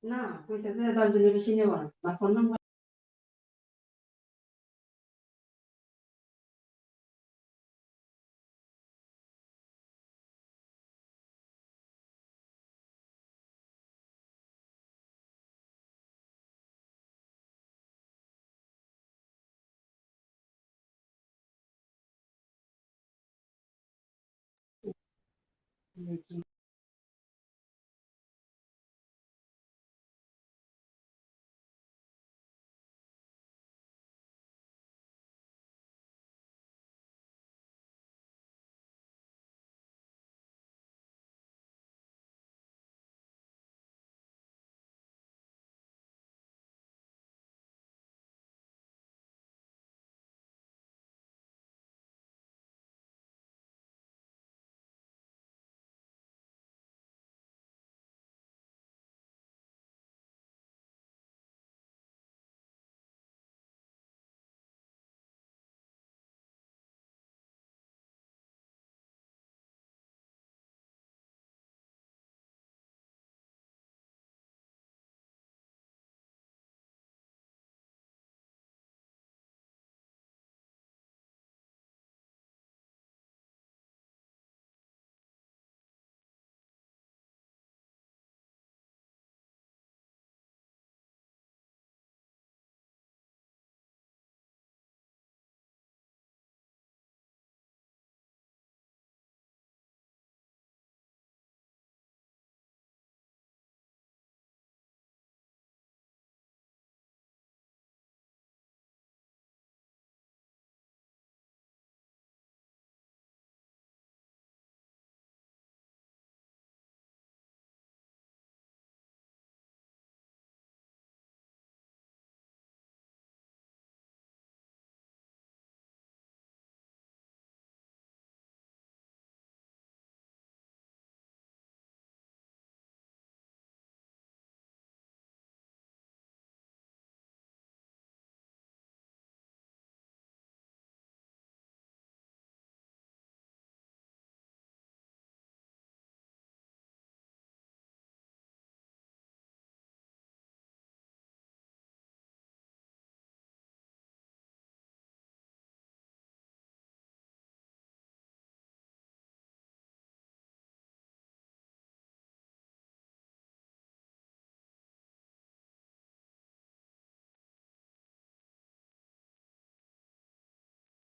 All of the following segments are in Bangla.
না, কইছে যে 10 জনের বেশি নেওয়া না। আর ফোন নাম্বার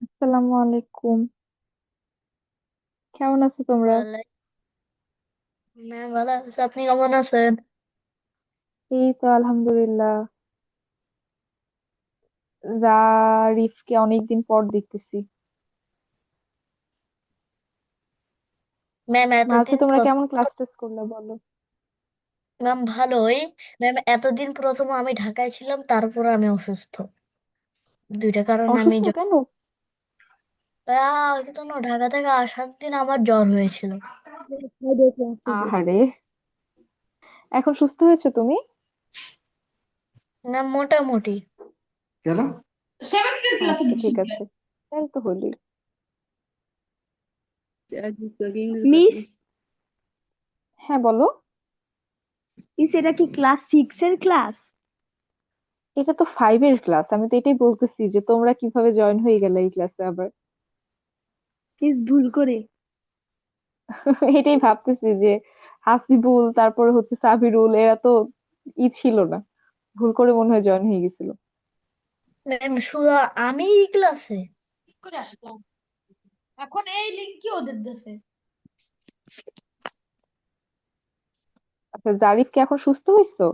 আসসালামু আলাইকুম। কেমন আছো তোমরা? ওয়ালাইকুম। ম্যাম ভালো আছে, আপনি কেমন আছেন? এই তো আলহামদুলিল্লাহ। রিফকে অনেকদিন পর দেখতেছি। ম্যাম আচ্ছা, এতদিন তোমরা কেমন ক্লাস টেস করলে বলো। ম্যাম ভালোই। ম্যাম এতদিন প্রথম আমি ঢাকায় ছিলাম, তারপর আমি অসুস্থ। দুইটা কারণে আমি অসুস্থ কেন? কিন্তু না, ঢাকা থেকে আসার দিন আমার জ্বর হয়েছিল। আহারে, এখন সুস্থ হয়েছো তুমি? ম্যাম মোটামুটি। কেন? সেভেন্থের ক্লাসে আচ্ছা, ঠিক ঢুকছি আছে। তাই তো হলি। মিস হ্যাঁ, বলো। মিস এটা কি ক্লাস 6 এর ক্লাস? এটা তো 5 এর ক্লাস, আমি তো এটাই বলতেছি যে তোমরা কিভাবে জয়েন হয়ে গেলে এই ক্লাসে আবার। মিস ভুল করে। এটাই ভাবতেছি যে হাসিবুল, তারপরে হচ্ছে সাবিরুল, এরা তো ছিল না, ভুল করে মনে হয় জয়েন হয়ে গেছিল। ম্যাম শুধু আমি এই ক্লাসে। করে আসলাম। এখন এই লিঙ্ক কি ওদের দেশে? আচ্ছা, জারিফ কি এখন সুস্থ হয়েছো?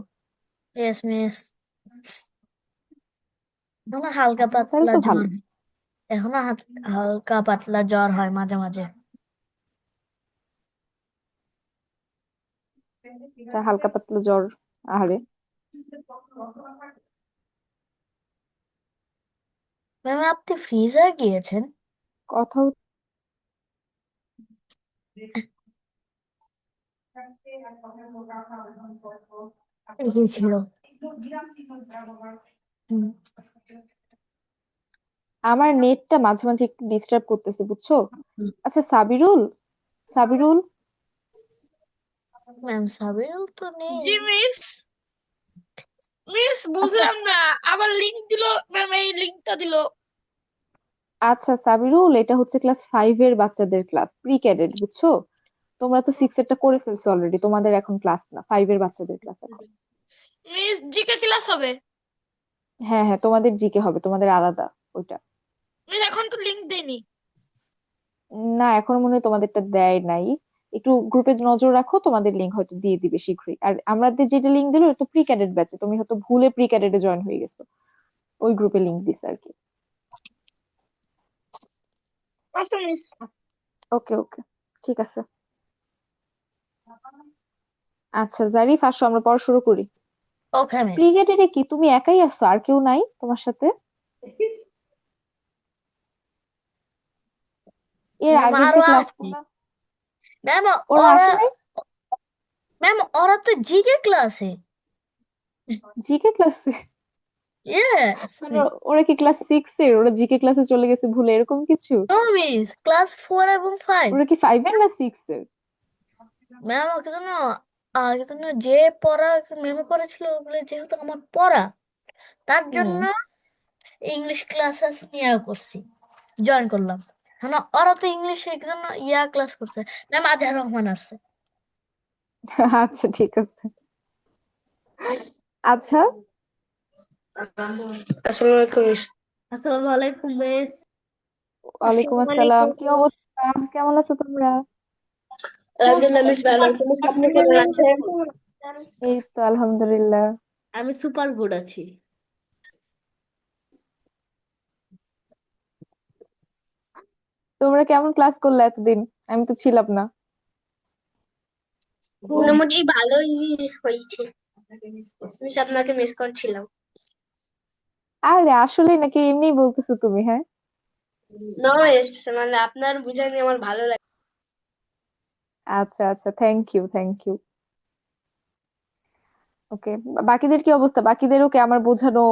Yes miss. এখনো হালকা আচ্ছা, তাহলে পাতলা তো ভালো। জ্বর। এখনো হালকা পাতলা জ্বর হয় মাঝে মাঝে। আচ্ছা, হালকা পাতলা জ্বর। আহারে। ম্যাম আপনি ফ্রিজে গিয়েছেন? কথা গিয়েছিল। হুম। আমার নেটটা মাঝে মাঝে একটু ডিস্টার্ব করতেছে, বুঝছো? আচ্ছা, সাবিরুল, সাবিরুল, ম্যাম সাবিরুল তো নেই। জি মিস, মিস আচ্ছা বুঝলাম না, আবার লিংক দিল ম্যাম, এই লিংকটা দিল। আচ্ছা সাবিরুল, এটা হচ্ছে ক্লাস 5 এর বাচ্চাদের ক্লাস, প্রি ক্যাডেট, বুঝছো? তোমরা তো 6 এরটা করে ফেলছো অলরেডি, তোমাদের এখন ক্লাস না, 5 এর বাচ্চাদের ক্লাস এখন। মিস জিকে ক্লাস হবে? হ্যাঁ হ্যাঁ, তোমাদের জিকে হবে, তোমাদের আলাদা ওইটা। মিস এখন তো লিংক দেয়নি। না, এখনো মনে হয় তোমাদেরটা দেয় নাই। একটু গ্রুপে নজর রাখো, তোমাদের লিংক হয়তো দিয়ে দিবে শীঘ্রই। আর আমাদের যেটা লিংক দিলো এটা প্রি ক্যাডেট ব্যাচে, তুমি হয়তো ভুলে প্রি ক্যাডেটে জয়েন হয়ে গেছো, ওই গ্রুপে লিংক দিছে আর কি। আচ্ছা মিস। ওকে ওকে, ঠিক আছে। আচ্ছা জারিফ, আসো আমরা পড়া শুরু করি। ওকে প্রি মিস। ক্যাডেটে কি তুমি একাই আছো, আর কেউ নাই তোমার সাথে? এর ম্যাম আগের যে আরো ক্লাস আছে গুলা ম্যাম। ওরা ওরা আসে নাই? ম্যাম ওরা তো জিকে ক্লাসে। জিকে ক্লাসে? ইয়েস। মানে ওরা কি ক্লাস 6 এর, ওরা জিকে ক্লাসে চলে গেছে ভুলে, এরকম কিছু? নো মিস, ক্লাস 4 এবং 5। ওরা কি 5 এর না 6 এর? ম্যাম ওকে জন্য আগে জন্য যে পড়া ম্যামে পড়েছিল ওগুলো যেহেতু আমার পড়া, তার হুম। জন্য ইংলিশ ক্লাসেস নিয়ে করছি, জয়েন করলাম। হ্যাঁ, ওরা তো ইংলিশে জন্য ক্লাস করছে। ম্যাম আজহার রহমান আসছে। আচ্ছা ঠিক আছে। আচ্ছা, আসসালামু আলাইকুম মিস। আসসালামু আলাইকুম মিস। ওয়ালাইকুম আসসালামু আসসালাম, আলাইকুম কি মিস। অবস্থা, কেমন আছো তোমরা? আলহামদুলিল্লাহ মিস, ভালো আছি মিস, আপনি কেমন আছেন? এই তো আলহামদুলিল্লাহ। আমি সুপার গুড আছি। তোমরা কেমন ক্লাস করলে এতদিন? আমি তো ছিলাম না। মোটামুটি ভালোই হয়েছে মিস, আপনাকে মিস করছিলাম। আরে আসলে নাকি এমনি বলতেছো তুমি? হ্যাঁ, না মিস, মানে আপনার বুঝানি আমার ভালো লাগে। আচ্ছা আচ্ছা, থ্যাংক ইউ থ্যাংক ইউ। ওকে, বাকিদের কি অবস্থা? বাকিদেরও কি আমার বোঝানো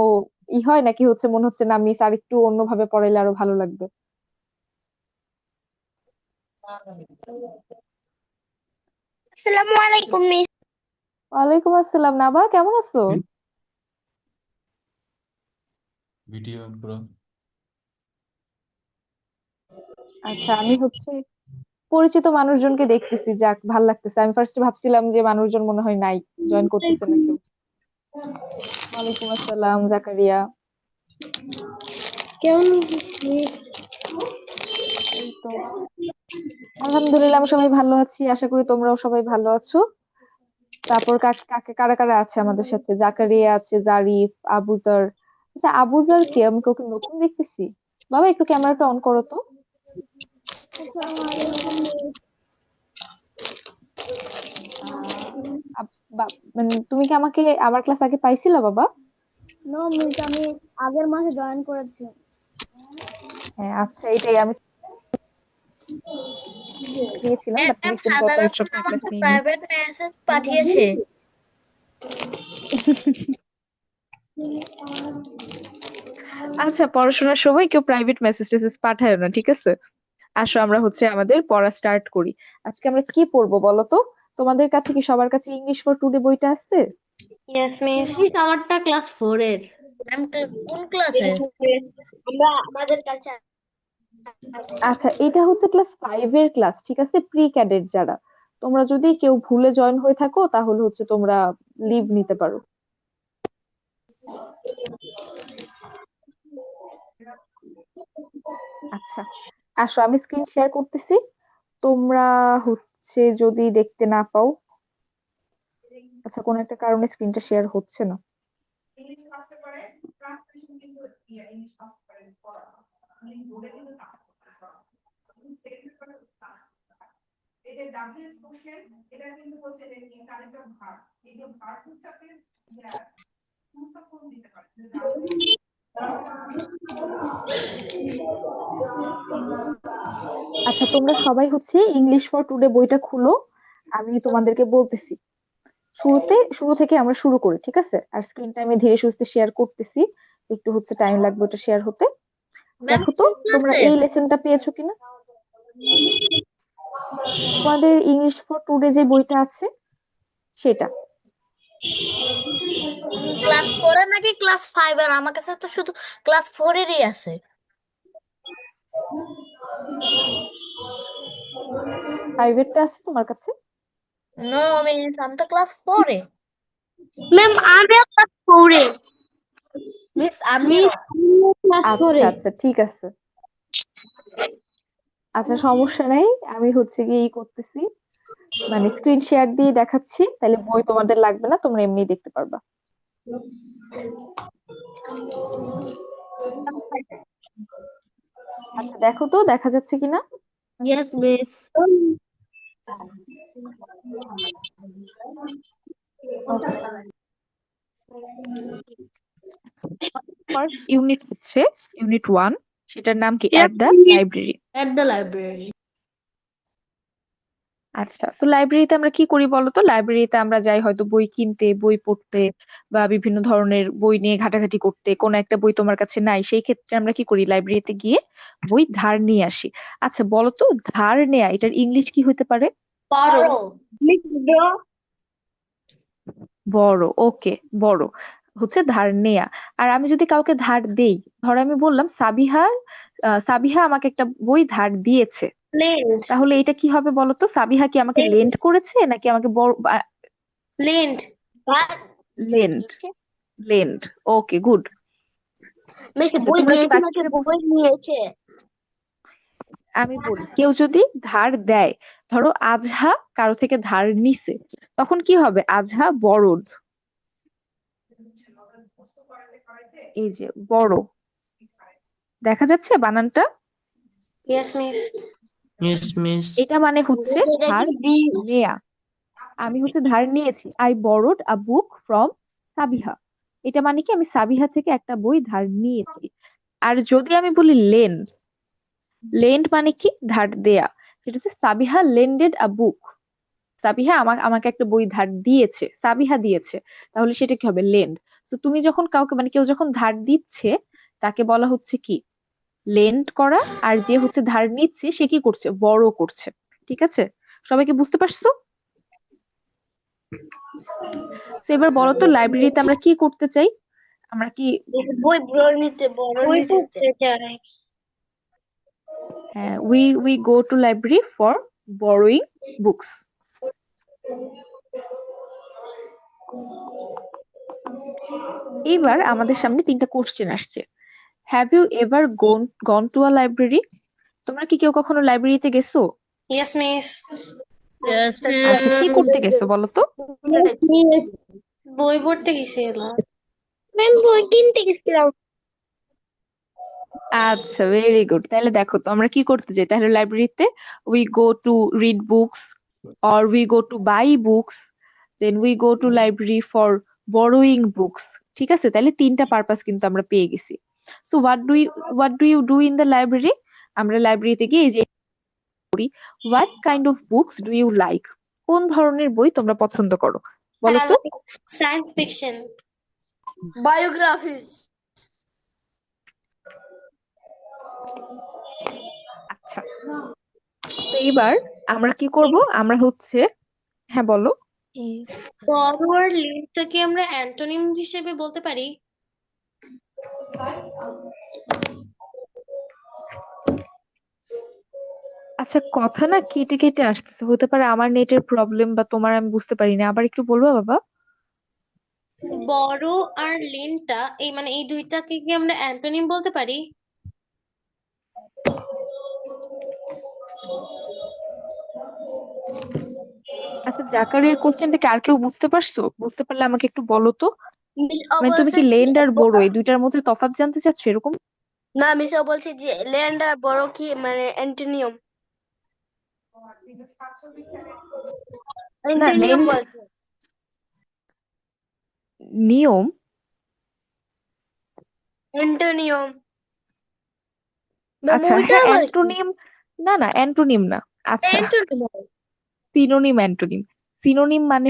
হয় নাকি হচ্ছে মনে হচ্ছে না মিস আর একটু অন্যভাবে পড়াইলে আরো ভালো লাগবে? আসসালামু আলাইকুম মিস। ওয়ালাইকুম আসসালাম, নাবা কেমন আছো? ভিডিও অন করো। আচ্ছা, আমি হচ্ছে পরিচিত মানুষজনকে দেখতেছি, যাক ভাল লাগতেছে। আমি ফার্স্টে ভাবছিলাম যে মানুষজন মনে হয় নাই, জয়েন করতেছে না কেউ। ওয়ালাইকুম আসসালাম জাকারিয়া। কেমন আছিস মিস? এই তো আলহামদুলিল্লাহ, আমি সবাই ভালো আছি, আশা করি তোমরাও সবাই ভালো আছো। তারপর কাকে কারা কারা আছে আমাদের সাথে? জাকারিয়া আছে, জারিফ, আবুজার। আচ্ছা আবুজার কে, আমি কাউকে নতুন দেখতেছি। বাবা একটু ক্যামেরাটা অন করো তো। আহ মানে তুমি কি আমাকে আমার ক্লাস আগে পাইছিলা বাবা? নো মিস, আমি আগের মাসে জয়েন করেছি। হ্যাঁ আচ্ছা, এটাই আমি নিয়েছিলাম, বাট ম্যাম অনেকদিন পর সাদা পর একটু রহমান আপনার ক্লাস আমাকে নিইনি। প্রাইভেট মেসেজ পাঠিয়েছে। আচ্ছা, পড়াশোনার সময় কেউ প্রাইভেট মেসেজ টেসেজ পাঠায় না, ঠিক আছে? আসো আমরা হচ্ছে আমাদের পড়া স্টার্ট করি। আজকে আমরা কি পড়বো বলো তো? তোমাদের কাছে কি সবার কাছে ইংলিশ ফর টুডে বইটা আছে? Yes miss. মিস আমারটা ক্লাস 4 এর। ম্যাম কোন ক্লাসে? আমরা আমাদের কাছে আচ্ছা, এটা হচ্ছে ক্লাস 5 এর ক্লাস, ঠিক আছে, প্রি ক্যাডেট যারা। তোমরা যদি কেউ ভুলে জয়েন হয়ে থাকো তাহলে হচ্ছে তোমরা লিভ নিতে পারো। আচ্ছা, আসো আমি স্ক্রিন শেয়ার করতেছি। তোমরা হচ্ছে যদি দেখতে না পাও, আচ্ছা কোন একটা কারণে স্ক্রিনটা শেয়ার হচ্ছে না। আচ্ছা তোমরা সবাই হচ্ছে ইংলিশ ফর টুডে বইটা খুলো, আমি তোমাদেরকে বলতেছি। শুরু থেকে আমরা শুরু করি, ঠিক আছে? আর স্ক্রিনটা আমি ধীরে সুস্থে শেয়ার করতেছি, একটু হচ্ছে টাইম লাগবে ওটা শেয়ার হতে। ম্যাম দেখো তো কোন তোমরা ক্লাসে? এই লেসনটা পেয়েছো কিনা। তোমাদের ইংলিশ ফর টুডে যে বইটা আছে, সেটা। ক্লাস 4 নাকি ক্লাস 5 এর? আমার কাছে তো শুধু ক্লাস 4 এরই আছে। 5 এরটা আছে তোমার কাছে? নো মিস, আমি তো ক্লাস 4 এ। ম্যাম আমিও ক্লাস 4 এ। মিস আমিও। ক্লাস আচ্ছা 4 এ। আচ্ছা, ঠিক আছে। আচ্ছা, সমস্যা নাই, আমি হচ্ছে গিয়ে করতেছি, মানে স্ক্রিন শেয়ার দিয়ে দেখাচ্ছি, তাহলে বই তোমাদের লাগবে না, তোমরা এমনি দেখতে পারবা। আচ্ছা, দেখো তো দেখা যাচ্ছে কিনা। Yes miss. Okay, first unit হচ্ছে ইউনিট 1, সেটার নাম কি? At the library. At the library. আচ্ছা, তো লাইব্রেরিতে আমরা কি করি বলো তো? লাইব্রেরিতে আমরা যাই হয়তো বই কিনতে, বই পড়তে, বা বিভিন্ন ধরনের বই নিয়ে ঘাটাঘাটি করতে। কোন একটা বই তোমার কাছে নাই, সেই ক্ষেত্রে আমরা কি করি? লাইব্রেরিতে গিয়ে বই ধার নিয়ে আসি। আচ্ছা বলো তো, ধার নেয়া এটার ইংলিশ কি হতে পারে? পড়ো। বড়, ওকে, বড় হচ্ছে ধার নেয়া। আর আমি যদি কাউকে ধার দেই, ধরো আমি বললাম সাবিহা আমাকে একটা বই ধার দিয়েছে, লেন্ট। তাহলে এটা কি হবে বলো তো? সাবিহা কি আমাকে লেন্ড করেছে, নাকি আমাকে লেন্ট। লেন্ড? লেন্ড, ওকে, গুড। মিস আচ্ছা, বই তোমরা কি দিয়েছে নাকি বাকিটা বই নিয়েছে? আমি বলি, কেউ যদি ধার দেয়, ধরো আজহা কারো থেকে ধার নিছে, তখন কি হবে? আজহা বড়ড, এই যে বড়, দেখা যাচ্ছে বানানটা? Yes miss. Yes, miss. এটা মানে হচ্ছে এটা ধার কি বি? নেয়া। আমি হচ্ছে ধার নিয়েছি, I borrowed a book from Sabiha, এটা মানে কি আমি সাবিহা থেকে একটা বই ধার নিয়েছি। আর যদি আমি বলি লেন্ড, লেন্ড মানে কি? ধার দেয়া। সেটা হচ্ছে সাবিহা লেন্ডেড আ বুক, সাবিহা আমাকে একটা বই ধার দিয়েছে, সাবিহা দিয়েছে, তাহলে সেটা কি হবে? লেন্ড। তো তুমি যখন কাউকে, মানে কেউ যখন ধার দিচ্ছে, তাকে বলা হচ্ছে কি? লেন্ড করা। আর যে হচ্ছে ধার নিচ্ছে, সে কি করছে? বড় করছে। ঠিক আছে, সবাইকে বুঝতে পারছো? তো এবার বলো তো, লাইব্রেরিতে আমরা কি করতে চাই? আমরা কি, বই বড় নিতে চাই। হ্যাঁ, we go to library for borrowing books. এইবার আমাদের সামনে 3টা কোশ্চেন আসছে। Have you ever gone to a library? তোমরা কি কেউ কখনো লাইব্রেরিতে গেছো? Yes miss. ইয়েস আচ্ছা, কি করতে গেছো বলো তো? মিস বই পড়তে গেছিলাম। ম্যাম বই কিনতে গেছিলাম। আচ্ছা, ভেরি গুড। তাহলে দেখো তো আমরা কি করতে যাই তাহলে লাইব্রেরিতে? We go to read books, or we go to buy books, then we go to library for borrowing books. ঠিক আছে, তাহলে 3টা পারপাস কিন্তু আমরা পেয়ে গেছি। So what do you do in the library? আমরা লাইব্রেরিতে গিয়ে এই যে করি, what kind of books do you like? কোন ধরনের বই তোমরা পছন্দ করো বলো তো? Science fiction, biographies. আচ্ছা, তো এইবার আমরা কি করব? আমরা হচ্ছে, হ্যাঁ বলো। বড় আর লিন্টটাকে আমরা অ্যান্টোনিম হিসেবে বলতে পারি। আচ্ছা, কথা না কেটে কেটে আসতেছে, হতে পারে আমার নেটের প্রবলেম বা তোমার, আমি বুঝতে পারি না, আবার একটু বলবো বাবা? বড় আর লিনটা এই মানে এই দুইটাকে কি আমরা অ্যান্টোনিম বলতে পারি? আচ্ছা, জাকারিয়ার কোশ্চেনটাকে আর কেউ বুঝতে পারছো? বুঝতে পারলে আমাকে একটু বলো তো। মিসও মানে তুমি বলছে কি যে লেন্ড আর বড় এই দুইটার মধ্যে তফাৎ জানতে চাচ্ছো এরকম? না, মিসও বলছে যে ল্যান্ড আর বড় কি মানে অ্যান্টোনিম। না, অ্যান্টোনিম লেন্ড বলছে। নিয়ম। অ্যান্টোনিম। ম্যাম আচ্ছা, ওইটা হ্যাঁ, আবার কি? অ্যান্টোনিম। না না, অ্যান্টোনিম না। আচ্ছা, অ্যান্টোনিম। সিনোনিম। অ্যান্টোনিম, সিনোনিম মানে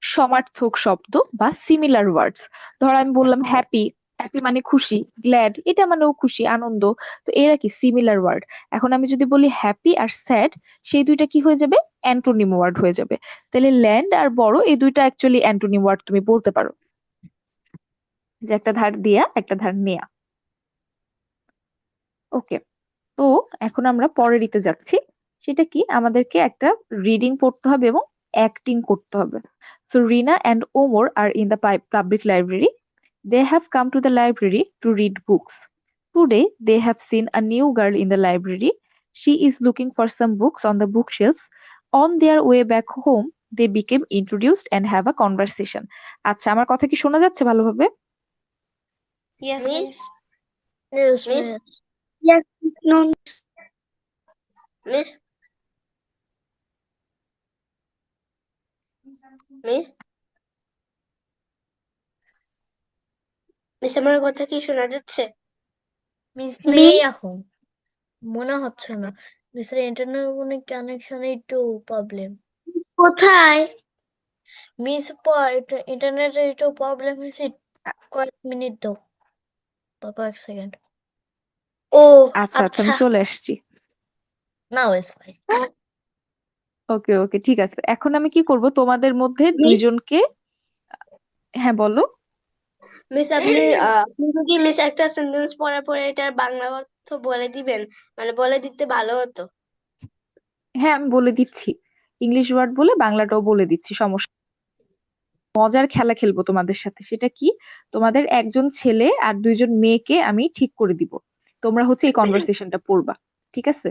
সমার্থক শব্দ বা সিমিলার ওয়ার্ডস। ধর আমি বললাম হ্যাপি, হ্যাপি মানে খুশি, গ্ল্যাড এটা মানেও খুশি, আনন্দ। তো এরা কি সিমিলার ওয়ার্ড। এখন আমি যদি বলি হ্যাপি আর স্যাড, সেই দুইটা কি হয়ে যাবে, অ্যান্টোনিম ওয়ার্ড হয়ে যাবে। তাহলে ল্যান্ড আর বড় এই দুইটা অ্যাকচুয়ালি অ্যান্টোনিম ওয়ার্ড তুমি বলতে পারো, যে একটা ধার দিয়া একটা ধার নেয়া। ওকে, তো এখন আমরা পরের ইতে যাচ্ছি। সেটা কি, আমাদেরকে একটা রিডিং পড়তে হবে এবং অ্যাক্টিং করতে হবে। So Rina and Omar R in the public library. They have come to the library to read books. Today, they have seen a new girl in the library. She is looking for some books on the bookshelves. On their way back home, they became introduced and have a conversation. আচ্ছা, আমার কথা কি শোনা যাচ্ছে ভালোভাবে? Yes, Miss, Yes, Miss, miss. Yes, no, Miss, Miss, Miss আমার কথা কি শোনা যাচ্ছে? মিস নেই এখন, মনে হচ্ছে না। মিসের ইন্টারনেট কানেকশনে একটু প্রবলেম। কোথায়? মিস ইন্টারনেটের একটু প্রবলেম হয়েছে, কয়েক মিনিট দাও বা কয়েক সেকেন্ড। ও আচ্ছা আচ্ছা, আমি আচ্ছা, চলে আসছি। Now is fine. ওকে ওকে, ঠিক আছে। এখন আমি কি করব, তোমাদের মধ্যে মিস দুইজনকে, হ্যাঁ বলো। মিস আপনি আপনি যদি মিস একটা সেন্টেন্স পড়ার পরে এটার বাংলা অর্থ বলে দিবেন, মানে বলে দিতে ভালো হতো। হ্যাঁ, আমি বলে দিচ্ছি, ইংলিশ ওয়ার্ড বলে বাংলাটাও বলে দিচ্ছি, সমস্যা। মজার খেলা খেলবো তোমাদের সাথে। সেটা কি, তোমাদের একজন ছেলে আর দুইজন মেয়েকে আমি ঠিক করে দিব, তোমরা হচ্ছে এই কনভারসেশনটা পড়বা, ঠিক আছে?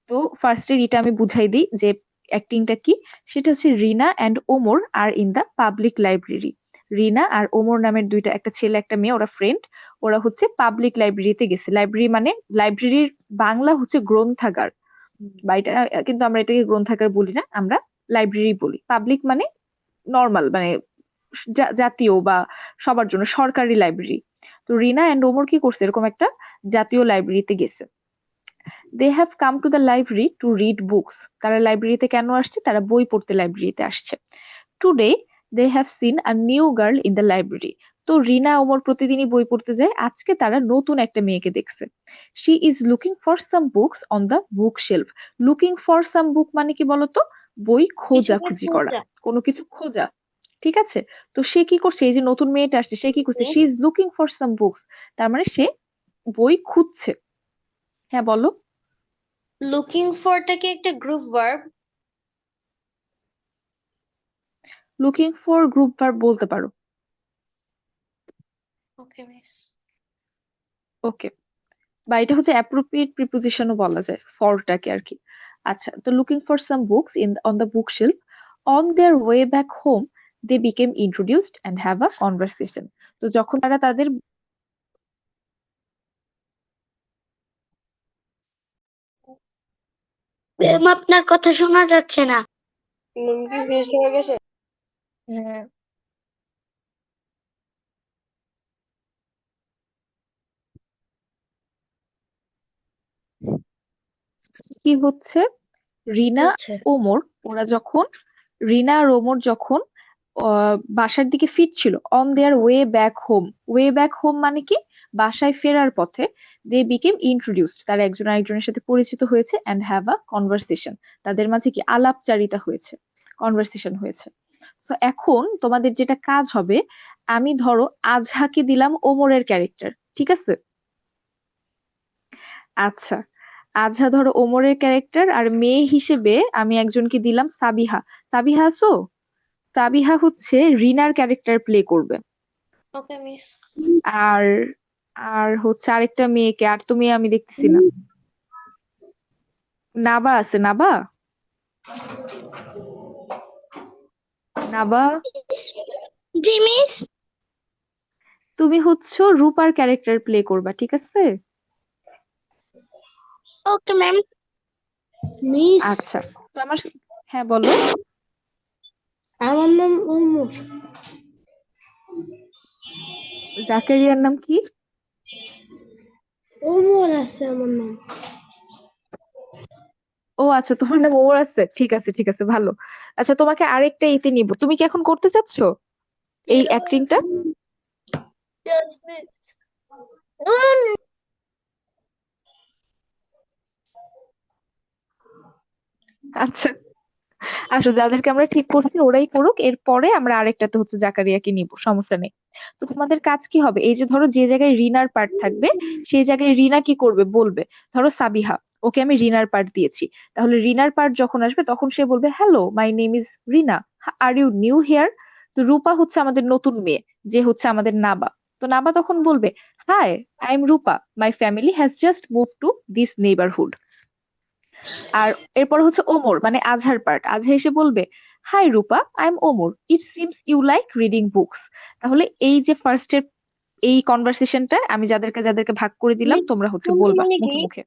তো ফার্স্টে এটা আমি বুঝাই দিই যে অ্যাক্টিংটা কি। সেটা হচ্ছে Rina and Omar R in the public library. Rina আর ওমর নামের দুইটা, একটা ছেলে একটা মেয়ে, ওরা ফ্রেন্ড। ওরা হচ্ছে পাবলিক লাইব্রেরিতে গেছে। লাইব্রেরি মানে, লাইব্রেরির বাংলা হচ্ছে গ্রন্থাগার, বা এটা কিন্তু আমরা এটাকে গ্রন্থাগার বলি না, আমরা লাইব্রেরি বলি। পাবলিক মানে নর্মাল, মানে জাতীয় বা সবার জন্য সরকারি লাইব্রেরি। তো রিনা এন্ড ওমর কি করছে, এরকম একটা জাতীয় লাইব্রেরিতে গেছে। They have come to the library to read books. তারা লাইব্রেরিতে কেন আসছে, তারা বই পড়তে লাইব্রেরিতে আসছে। Today they have seen a new girl in the library. তো রিনা ওমর প্রতিদিনই বই পড়তে যায়, আজকে তারা নতুন একটা মেয়েকে দেখছে। She is looking for some books on the book shelf. Looking for some book মানে কি বলতো, বই কিছুকে খোঁজাখুঁজি করা, খোঁজা। কোনো কিছু খোঁজা, ঠিক আছে? তো সে কি করছে, এই যে নতুন মেয়েটা আসছে, সে কি করছে, she miss is looking for some books, তার মানে সে বই খুঁজছে। হ্যাঁ বলো। লুকিং ফরটা কি একটা group verb? Looking for group verb বলতে পারো। ওকে মিস। ওকে, বা এটা হচ্ছে অ্যাপ্রোপ্রিয়েট প্রিপোজিশনও বলা যায় ফরটাকে আর কি। আচ্ছা, তো looking for some books in on the book shelf, on their way back home they became introduced and have a conversation. তো যখন তারা তাদের, ম্যাম আপনার কথা শোনা যাচ্ছে না। কি ফিনিশ হয়ে গেছে? হ্যাঁ, কি হচ্ছে, রিনা হচ্ছে ওমর, ওরা যখন, রিনা আর ওমর যখন বাসার দিকে ফিরছিল, on their way back home. Way back home মানে কি, বাসায় ফেরার পথে। দে বিকেম ইন্ট্রোডিউসড, তারা একজন আরেকজনের সাথে পরিচিত হয়েছে, অ্যান্ড হ্যাভ আ কনভারসেশন, তাদের মাঝে কি আলাপচারিতা হয়েছে, কনভারসেশন হয়েছে। সো এখন তোমাদের যেটা কাজ হবে, আমি ধরো আজহাকে দিলাম ওমরের ক্যারেক্টার, ঠিক আছে? আচ্ছা, আজহা ধরো ওমরের ক্যারেক্টার, আর মেয়ে হিসেবে আমি একজনকে দিলাম সাবিহা। সাবিহা আছো? সাবিহা হচ্ছে রিনার ক্যারেক্টার প্লে করবে। ওকে মিস। আর আর হচ্ছে আরেকটা মেয়েকে, আর তো মেয়ে আমি দেখতেছি না। নাবা আছে, নাবা, নাবা, জি মিস। তুমি হচ্ছে রূপার ক্যারেক্টার প্লে করবা, ঠিক আছে? Okay ma'am. মিস আচ্ছা, তো আমার, হ্যাঁ বলো। আমার নাম ওমর। জাকারিয়ার নাম কি? ওমর আছে আমার নাম। ও আচ্ছা, তোমার নাম ওমর আছে, ঠিক আছে ঠিক আছে, ভালো। আচ্ছা, তোমাকে আরেকটা ইতে নিব, তুমি কি এখন করতে চাচ্ছো এই ইয়েস, অ্যাক্টিংটা? Yes miss. আচ্ছা, আসো যাদেরকে আমরা ঠিক করছি ওরাই করুক, এরপরে আমরা আরেকটাতে হচ্ছে জাকারিয়াকে নিব, সমস্যা নেই। তো তোমাদের কাজ কি হবে, এই যে ধরো যে জায়গায় রিনার পার্ট থাকবে সেই জায়গায় রিনা কি করবে বলবে। ধরো সাবিহা, ওকে আমি রিনার পার্ট দিয়েছি, তাহলে রিনার পার্ট যখন আসবে তখন সে বলবে hello my name is Rina, are you new here. তো রূপা হচ্ছে আমাদের নতুন মেয়ে, যে হচ্ছে আমাদের নাবা। তো নাবা তখন বলবে hi, I am Rupa, my family has just move to this neighbourhood. আর এরপর হচ্ছে ওমর মানে আজহার পার্ট, আজহা এসে বলবে hi Rupa, I am Omar, it seems you like reading books. তাহলে এই যে ফার্স্টের এই কনভারসেশনটা আমি যাদেরকে যাদেরকে ভাগ করে দিলাম তোমরা হচ্ছে সিমস বলবা মানে মুখে কি? মুখে।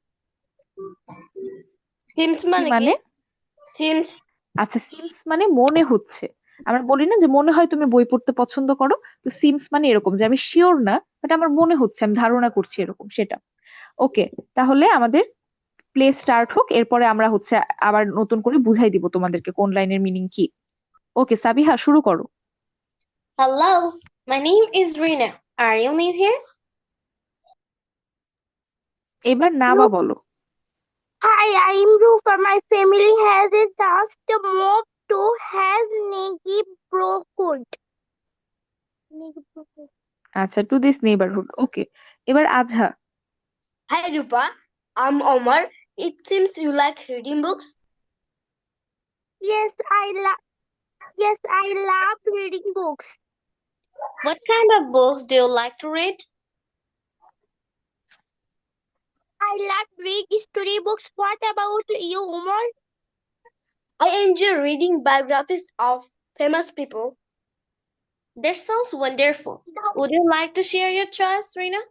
সিমস কি মানে কি? মানে? সিমস আচ্ছা, সিমস মানে মনে হচ্ছে। আমরা বলি না যে মনে হয় তুমি বই পড়তে পছন্দ করো, তো সিমস মানে এরকম যে আমি শিওর না, বাট আমার মনে হচ্ছে, আমি ধারণা করছি, এরকম সেটা। ওকে, তাহলে আমাদের প্লে স্টার্ট হোক, এরপরে আমরা হচ্ছে আবার নতুন করে বুঝাই দিব তোমাদেরকে কোন লাইনের মিনিং কি। ওকে সাবিহা, শুরু করো। Hello, my name is Rina. Are you new here? এবার নাবা বলো। Hi, I'm Rupa. My family has just moved to has neighborhood. আচ্ছা, টু দিস নেইবারহুড। ওকে, এবার Azha. Hi Rupa, I'm Omar. It seems you like reading books. Yes, I love reading books. What kind of books do you like to read? I love reading storybooks. What about you, Umar? I enjoy reading biographies of famous people. That sounds wonderful. Would you like to share your choice, Rina?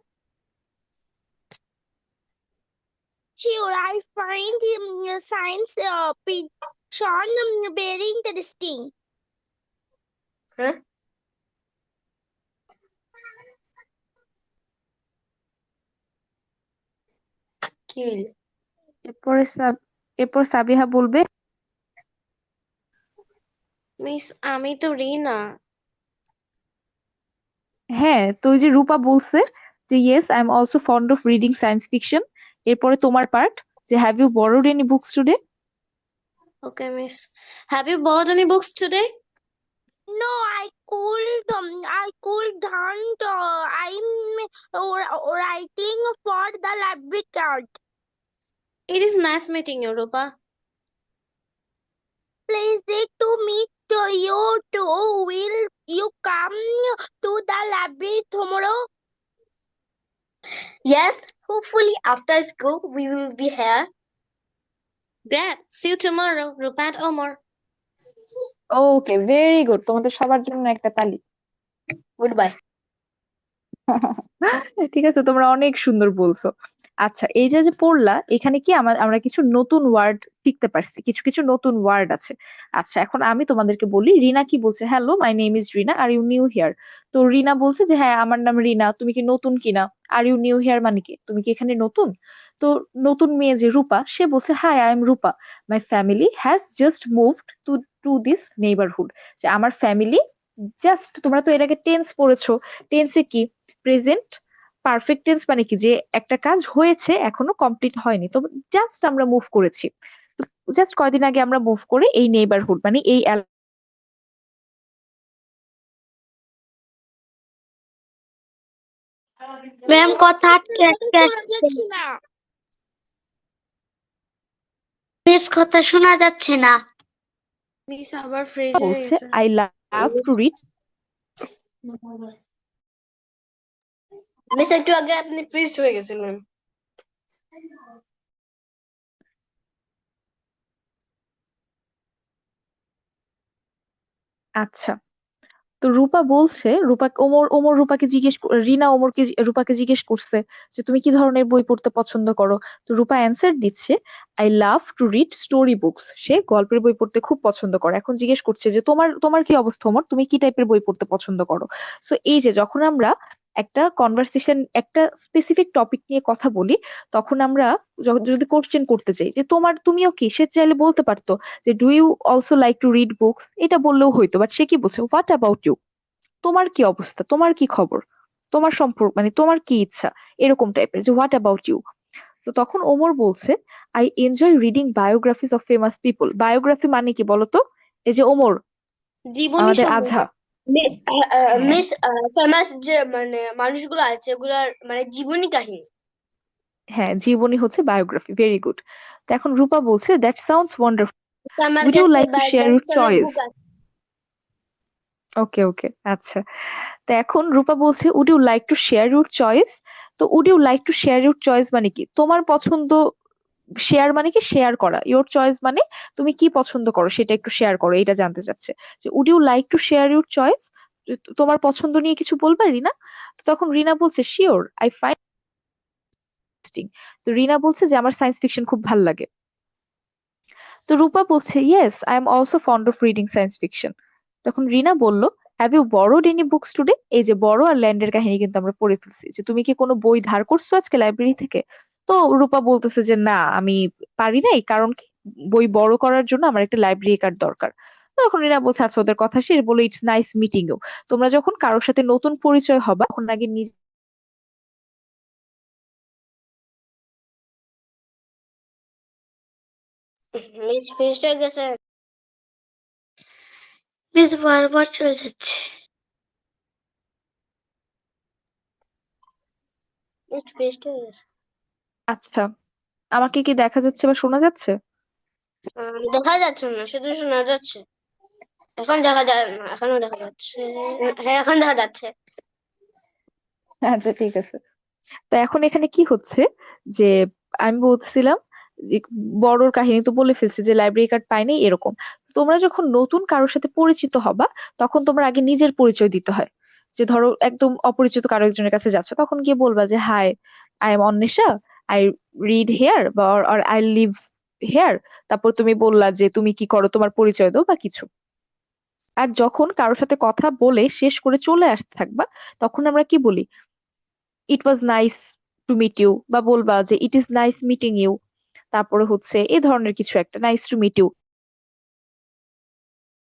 Sure, I find science fiction very interesting. Huh? কি হইলো? এরপর সাবিহা বলবে মিস আমি তো রিনা। হ্যাঁ, তো ওই যে রূপা বলছে যে yes I am also fond of reading science fiction. এরপরে তোমার পার্ট, যে have you borrowed any books today. Okay, miss. Have you bought any books today? No, I couldn't. I'm writing for the library card. It is nice meeting you, Rupa. Pleased to meet you too. Will you come to the library tomorrow? Yes, hopefully after school we will be here. Great. See you tomorrow, Rupa and Omar. Okay, very good, তোমাদের সবার জন্য একটা তালি। Goodbye. ঠিক আছে, তোমরা অনেক সুন্দর বলছো। আচ্ছা, এই যে যে পড়লা, এখানে কি আমরা কিছু নতুন ওয়ার্ড শিখতে পারছি, কিছু কিছু নতুন ওয়ার্ড আছে। আচ্ছা, এখন আমি তোমাদেরকে বলি রিনা কি বলছে, hello my name is Rina, are you new here. তো রিনা বলছে যে হ্যাঁ আমার নাম রিনা, তুমি কি নতুন কিনা। আর ইউ নিউ হিয়ার মানে কি, তুমি কি এখানে নতুন। তো নতুন মেয়ে যে রূপা, সে বলছে high I am Rupa, my family has just moved two two this neighbourhood. যে আমার ফ্যামিলি জাস্ট, তোমরা তো এর আগে টেন্স পড়েছো, টেন্সে কি প্রেজেন্ট পারফেক্ট টেন্স মানে কি, যে একটা কাজ হয়েছে এখনো কমপ্লিট হয়নি, তো জাস্ট আমরা মুভ করেছি, জাস্ট কয়দিন আগে আমরা মুভ করে এই নেইবারহুড মানে এই ম্যাম কথা আটকে আটকে আসছে। মিস কথা শোনা যাচ্ছে না। মিস আবার ফ্রেজে হয়ে বলছে গেছে। I love to read. Miss একটু আগে আপনি ফ্রিজ হয়ে গেছিলেন। আচ্ছা, তো রূপা বলছে, রূপা ওমর ওমর রূপাকে রিনা রূপাকে জিজ্ঞেস করছে যে তুমি কি ধরনের বই পড়তে পছন্দ করো। তো রূপা অ্যান্সার দিচ্ছে I love to read story books, সে গল্পের বই পড়তে খুব পছন্দ করে। এখন জিজ্ঞেস করছে যে তোমার তোমার কি অবস্থা ওমর, তুমি কি টাইপের বই পড়তে পছন্দ করো। সো এই যে যখন আমরা একটা কনভারসেশন একটা স্পেসিফিক টপিক নিয়ে কথা বলি, তখন আমরা যদি কোশ্চেন করতে চাই যে তুমিও কি, সে চাইলে বলতে পারতো যে do you also like to read books, এটা বললেও হইতো, বাট সে কি বলছে হোয়াট অ্যাবাউট ইউ, তোমার কি অবস্থা, তোমার কি খবর। তোমার সম্পর্ক মানে তোমার কি ইচ্ছা, এরকম টাইপের, যে হোয়াট অ্যাবাউট ইউ। তো তখন ওমর বলছে, I enjoy reading biographies of famous people. Biography মানে কি বলতো? এই যে ওমর, জীবনী আমাদের সম্পর্কে। আজহা। হ্যাঁ, মিস ফেমাস যে মানে মানুষগুলো আছে ওগুলার মানে জীবনী কাহিনী। হ্যাঁ, জীবনী হচ্ছে বায়োগ্রাফি। Very good. তো এখন রূপা বলছে, দ্যাট সাউন্ডস ওয়ান্ডারফুল, তো আমার উড ইউ কাছে লাইক টু শেয়ার ইউর বায়োগ্রাফিক্যালের চয়েস? বুক আছে। ওকে, ওকে, আচ্ছা। তো এখন রূপা বলছে, would you like to share your choice? তো would you like to share your choice মানে কি? তোমার পছন্দ, শেয়ার মানে কি শেয়ার করা, ইউর চয়েস মানে তুমি কি পছন্দ করো সেটা একটু শেয়ার করো, এটা জানতে চাচ্ছে। যে would you like to share your choice, তোমার পছন্দ নিয়ে কিছু বলবা রিনা? তো তখন রিনা বলছে, শিওর, আই ফাইন্ড ইন্টারেস্টিং। তো রিনা বলছে যে আমার সায়েন্স ফিকশন খুব ভাল লাগে। তো রূপা বলছে, yes, I am also fond of reading science fiction. তখন রিনা বলল, have you borrowed any books today? এই যে বড় আর ল্যান্ডের কাহিনী কিন্তু আমরা পড়ে ফেলছি, যে তুমি কি কোনো বই ধার করছো আজকে লাইব্রেরি থেকে? তো রূপা বলতেছে যে না, আমি পারি নাই, কারণ কি, বই বড় করার জন্য আমার একটা লাইব্রেরি কার্ড দরকার। তখন রিনা বলছে, আচ্ছা, ওদের কথা শেষ, বলে, ইটস নাইস মিটিং ইউ। তোমরা যখন কারোর সাথে নতুন পরিচয় হবা তখন আগে নিজে। মিস ফিনিশড হয়ে গেছে। মিস বারবার চলে যাচ্ছে। মিস ফিনিশড হয়ে গেছে। আচ্ছা, আমাকে কি দেখা যাচ্ছে বা শোনা যাচ্ছে? দেখা যাচ্ছে না, শুধু শোনা যাচ্ছে। এখন দেখা যায় না, এখনো দেখা যাচ্ছে। হ্যাঁ, এখন দেখা যাচ্ছে। আচ্ছা, ঠিক আছে। তো এখন এখানে কি হচ্ছে, যে আমি বলছিলাম যে বড়র কাহিনী তো বলে ফেলছি, যে লাইব্রেরি কার্ড পাইনি এরকম। তোমরা যখন নতুন কারোর সাথে পরিচিত হবা তখন তোমার আগে নিজের পরিচয় দিতে হয়। যে ধরো একদম অপরিচিত কারো একজনের কাছে যাচ্ছ, তখন গিয়ে বলবা যে, hi, I am Anwesha, I read here, বা অর আই লিভ হেয়ার। তারপর তুমি বললা যে তুমি কি করো, তোমার পরিচয় দাও বা কিছু। আর যখন কারোর সাথে কথা বলে শেষ করে চলে আসতে থাকবা, তখন আমরা কি বলি, it was nice to meet you, বা বলবা যে it is nice meeting you. তারপরে হচ্ছে এই ধরনের কিছু একটা, নাইস টু মিট ইউ,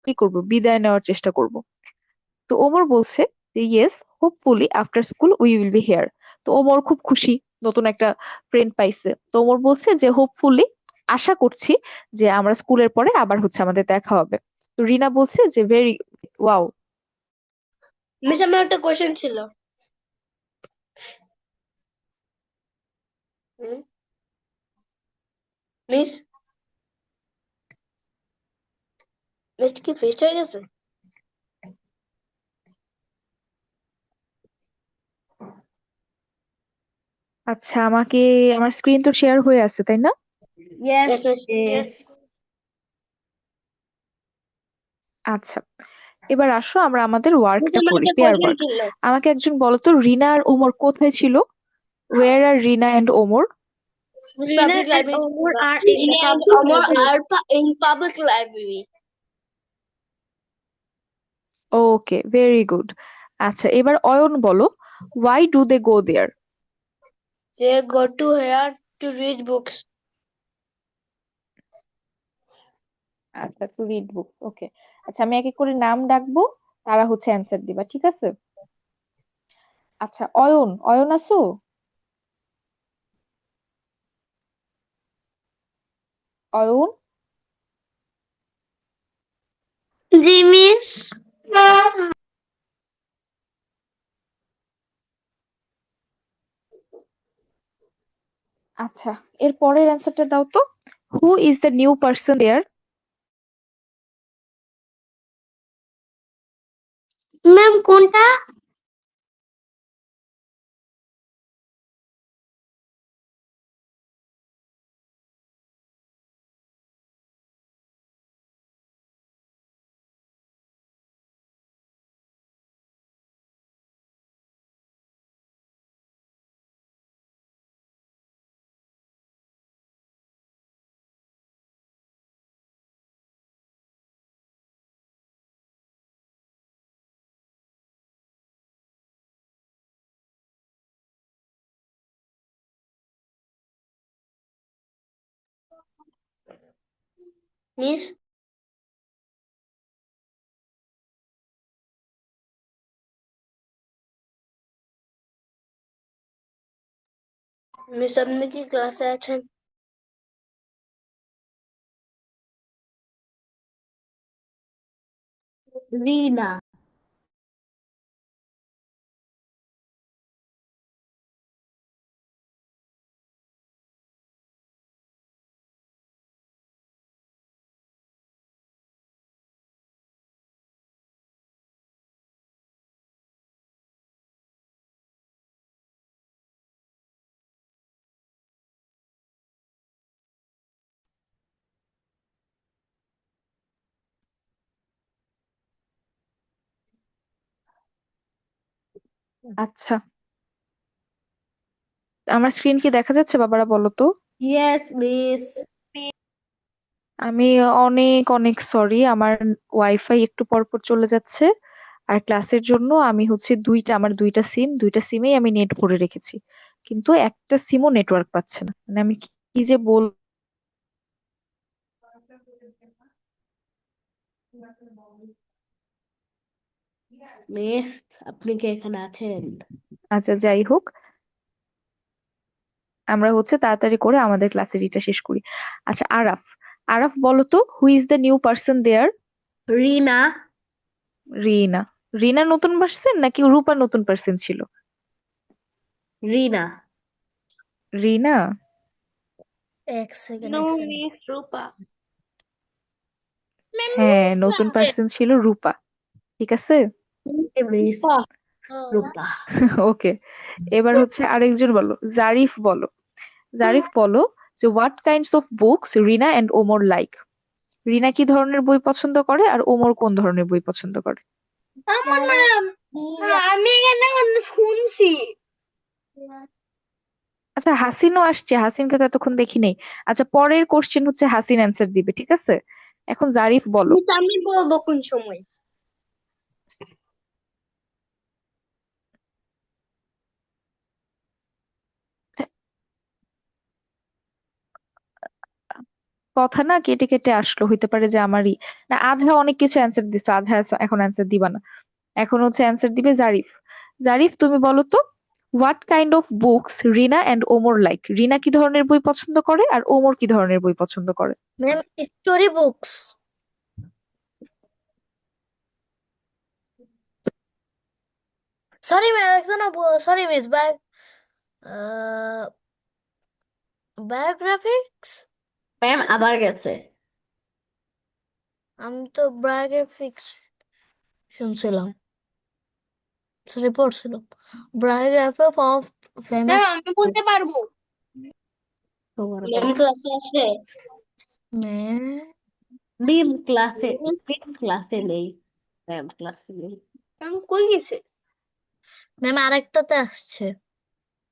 কি করবো, বিদায় নেওয়ার চেষ্টা করব। তো ওমর বলছে যে, yes, hopefully after school we will be here. তো ওমর খুব খুশি, নতুন একটা ফ্রেন্ড পাইছে। তো ওমর বলছে যে, হোপফুলি, আশা করছি যে আমরা স্কুলের পরে আবার হচ্ছে আমাদের দেখা হবে। তো রিনা বলছে যে, ভেরি ওয়াও। মিস আমার একটা কোশ্চেন ছিল। হুম, মিস মিস কি ফিনিশড হয়ে গেছে? আচ্ছা, আমাকে, আমার স্ক্রিন তো শেয়ার হয়ে আছে তাই না? Yes. Yes, miss. ইয়েস। আচ্ছা, এবার আসো আমরা আমাদের মিস ওয়ার্কটা আমার করি, একটা পেয়ার কোশ্চেন ওয়ার্ক। ছিল। আমাকে একজন বলো তো, রিনা আর ওমর কোথায় ছিল? Where are Rina and Omar? Miss Rina public and library. Omar are in the Rina and public Omar library. are in public library. Okay, very good. আচ্ছা, এবার অয়ন বলো, why do they go there? They go to here to read books. আচ্ছা, টু রিড বুকস, ওকে। আচ্ছা, আমি এক এক করে নাম ডাকবো, তারা হচ্ছে অ্যান্সার দিবা, ঠিক আছে? আচ্ছা, অয়ন, অয়ন আছো? অয়ন? জি মিস। আচ্ছা, এর পরের অ্যান্সারটা দাও তো, who is the new person there? Ma'am কোনটা? Miss মিস আপনি কি ক্লাসে আছেন? রিনা। আচ্ছা, আমার স্ক্রিন কি দেখা যাচ্ছে বাবারা, বলো তো? Yes miss. আমি অনেক অনেক সরি, আমার ওয়াইফাই একটু পর পর চলে যাচ্ছে। আর ক্লাসের জন্য আমি হচ্ছে আমার দুইটা সিমেই আমি নেট ভরে রেখেছি, কিন্তু একটা সিমও নেটওয়ার্ক পাচ্ছে না। মানে আমি কি যে বল। মিস আপনি কি এখানে আছেন? আচ্ছা, যাই হোক, আমরা হচ্ছে তাড়াতাড়ি করে আমাদের ক্লাসের এটা শেষ করি। আচ্ছা, আরাফ, আরাফ বলো তো, who is the new person there? Rina. Rina. Rina নতুন পার্সন নাকি রূপা নতুন পার্সন ছিল? রিনা। রিনা। এক সেকেন্ড নো এক সেকেন্ড মিস রূপা। হ্যাঁ, নতুন পার্সন ছিল রূপা। ঠিক আছে। মিস রূপা। রূপা। ওকে, এবার হচ্ছে আরেকজন বলো, জারিফ বলো। জারিফ বলো যে what kinds of books Rina and Omar like. Rina কি ধরনের বই পছন্দ করে আর ওমর কোন ধরনের বই পছন্দ করে? আমার নাম আমি এখানে শুনছি। আচ্ছা, হাসিনও আসছে, হাসিনকে তো এতক্ষণ দেখি নেই। আচ্ছা, পরের কোশ্চেন হচ্ছে হাসিন অ্যান্সার দিবে, ঠিক আছে? এখন জারিফ বলো। মিস আমি বলবো কোন সময়? কথা না কেটে কেটে আসলো, হইতে পারে যে আমারই। না, আজহা অনেক কিছু অ্যান্সার দিচ্ছে, আজহা এখন অ্যান্সার দিবা না। এখন হচ্ছে অ্যান্সার দিবে জারিফ। জারিফ, তুমি বলো তো, what kind of books Rina and Omar like. Rina কি ধরনের বই পছন্দ করে আর ওমর কি ধরনের বই পছন্দ করে? Ma'am, story books. Sorry ma'am, একজন সরি মিস, বায়োগ্রাফিক্স। ম্যাম আবার গেছে। আমি তো বায়োগ্রাফিক্স শুনছিলাম, সরি পড়ছিলাম। Biography of famous. ম্যাম আমি বলতে পারবো। ম্যাম ক্লাসে আছে? ম্যাম, মিম ক্লাসে, মিস ক্লাসে নেই। ম্যাম ক্লাসে নেই। ম্যাম কই গেছে? ম্যাম আরেকটাতে আসছে,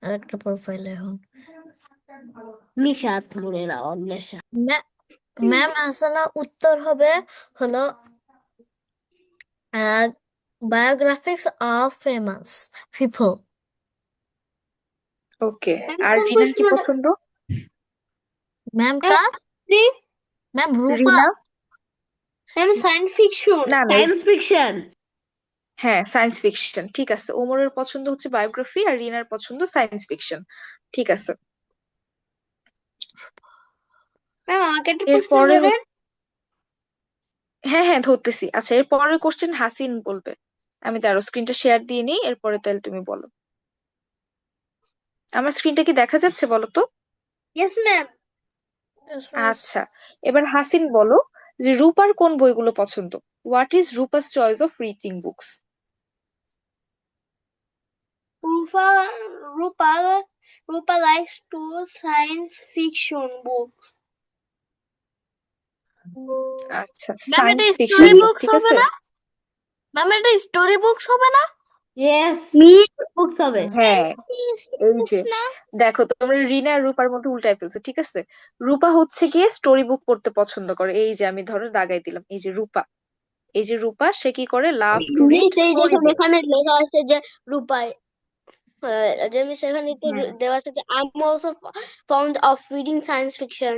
আরেকটা প্রোফাইলে এখন। নিশাত মুরেরা অন্বেষা। ম্যাম, ম্যাম আসানা উত্তর হবে হলো biographics of famous people. Okay, ma'am আর কোন রিনার কি প্রশ্নটা? পছন্দ? ম্যাম কার? Ma'am Rupa. Rina. Ma'am science fiction. না না, সায়েন্স ফিকশন। হ্যাঁ সায়েন্স ফিকশন, ঠিক আছে। ওমরের পছন্দ হচ্ছে বায়োগ্রাফি আর রিনার পছন্দ সায়েন্স ফিকশন। ঠিক আছে। ম্যাম আমাকে একটা প্রশ্ন এরপরে ধরেন। হ্যাঁ হ্যাঁ, ধরতেছি। আচ্ছা, এর পরের কোশ্চেন হাসিন বলবে। আমি তার স্ক্রিনটা শেয়ার দিয়ে নিই, এরপরে তাহলে তুমি বলো। আমার স্ক্রিনটা কি দেখা যাচ্ছে বলো তো? Yes ma'am. Yes, miss. আচ্ছা, এবার হাসিন বলো যে রূপার কোন বইগুলো পছন্দ। What is Rupa's choice of reading books? Rupa Rupa Rupa likes to science fiction books. আচ্ছা, ম্যাম এটা science fiction story book, books ঠিক হবে আছে। না? ম্যাম এটা স্টোরি বুকস হবে না? ইয়েস মিস বুকস হবে। হ্যাঁ, এই যে বুকস না? দেখো, তোমরা রিনা আর রূপার মধ্যে উল্টায় ফেলছো, ঠিক আছে। রূপা হচ্ছে গিয়ে স্টোরি বুক পড়তে পছন্দ করে। এই যে আমি ধরো দাগাই দিলাম, এই যে রূপা, এই যে রূপা, সে কি করে, লাভ টু রিড মিস এই স্টোরি দেখেন বুক। এখানে লেখা আছে যে রূপায় যে মিস এখানে তো দেওয়া আছে যে I am also found of reading science fiction.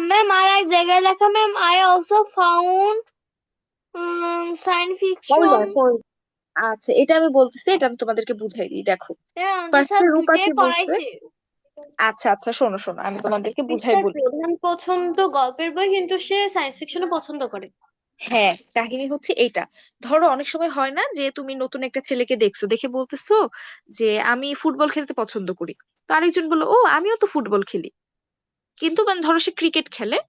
Ma'am আর এক জায়গায় লেখা ma'am I also found science fiction. আচ্ছা, এটা আমি বলতেছি, এটা আমি তোমাদেরকে বুঝাই দিই, দেখো। আমাদের স্যার ফার্স্টে রূপা দুইটাই কি বলছে? পড়াইছে। আচ্ছা আচ্ছা, শোনো শোনো, আমি তোমাদেরকে বুঝাই মিস্টার বলি। প্রধান পছন্দ গল্পের বই, কিন্তু সে সায়েন্স ফিকশনও পছন্দ করে। হ্যাঁ, কাহিনী হচ্ছে এইটা। ধরো অনেক সময় হয় না যে তুমি নতুন একটা ছেলেকে দেখছো, দেখে বলতেছো যে আমি ফুটবল খেলতে পছন্দ করি। তো আরেকজন বললো, ও আমিও তো ফুটবল খেলি। কিন্তু মানে ধরো সে ক্রিকেট খেলে।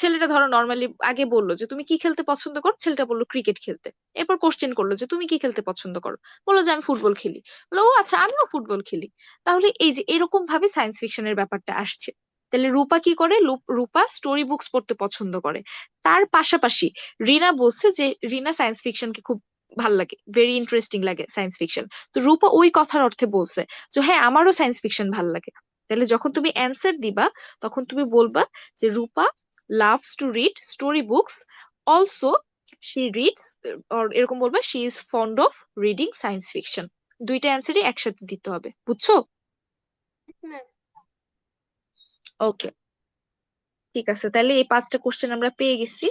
ছেলেটা ধরো নর্মালি আগে বললো যে তুমি কি খেলতে পছন্দ করো, ছেলেটা বললো ক্রিকেট খেলতে। এরপর কোশ্চেন করলো যে তুমি কি খেলতে পছন্দ করো, বললো যে আমি ফুটবল খেলি। বললো, ও আচ্ছা, আমিও ফুটবল খেলি। তাহলে এই যে এরকম ভাবে সায়েন্স ফিকশনের ব্যাপারটা আসছে। তাহলে রূপা কি করে? রূপা স্টোরি বুকস পড়তে পছন্দ করে। তার পাশাপাশি রিনা বলছে যে রিনা সায়েন্স ফিকশনকে খুব ভাল লাগে, ভেরি ইন্টারেস্টিং লাগে সায়েন্স ফিকশন। তো রূপা ওই কথার অর্থে বলছে যে হ্যাঁ, আমারও সায়েন্স ফিকশন ভাল লাগে। তাহলে যখন তুমি অ্যান্সার দিবা, তখন তুমি বলবা যে রূপা loves to read story books, also she reads, or এরকম বলবা she is fond of reading science fiction। দুইটা অ্যান্সারই একসাথে দিতে হবে, বুঝছো? ওকে, ঠিক আছে, তাহলে এই 5টা কোশ্চেন আমরা পেয়ে গেছি।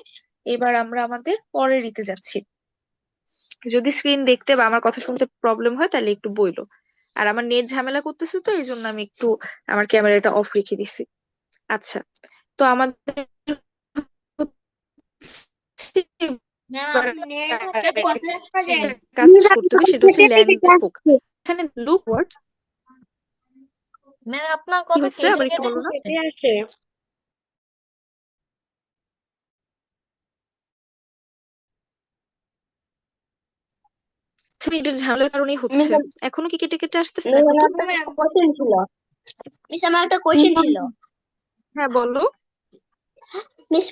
এবার আমরা আমাদের পরের ইতে যাচ্ছি। যদি স্ক্রিন দেখতে বা আমার কথা শুনতে প্রবলেম হয় তাহলে একটু বইলো। আর আমার নেট ঝামেলা করতেছে, তো এই জন্য আমি একটু আমার ক্যামেরাটা অফ রেখে দিছি। আচ্ছা, তো আমাদের ম্যাম এবার আপনার নেট হচ্ছে কথা শোনা যায় না। কাজ করতে হবে, সেটা হচ্ছে ল্যাঙ্গুয়েজ ফোকাস। এখানে লুক ওয়ার্ডস ম্যাম আপনার কি কথা হচ্ছে কেটে আবার একটু কেটে বলো না। আসছে। কেটে আসে। আচ্ছা, এটার ঝামেলার কারণেই হচ্ছে। মিস এখনো কি কেটে কেটে আসতেছে মিস দেখো তো। আমার একটা কোশ্চেন ছিল। মিস আমার একটা কোশ্চেন ছিল। হ্যাঁ, বলো। মিস,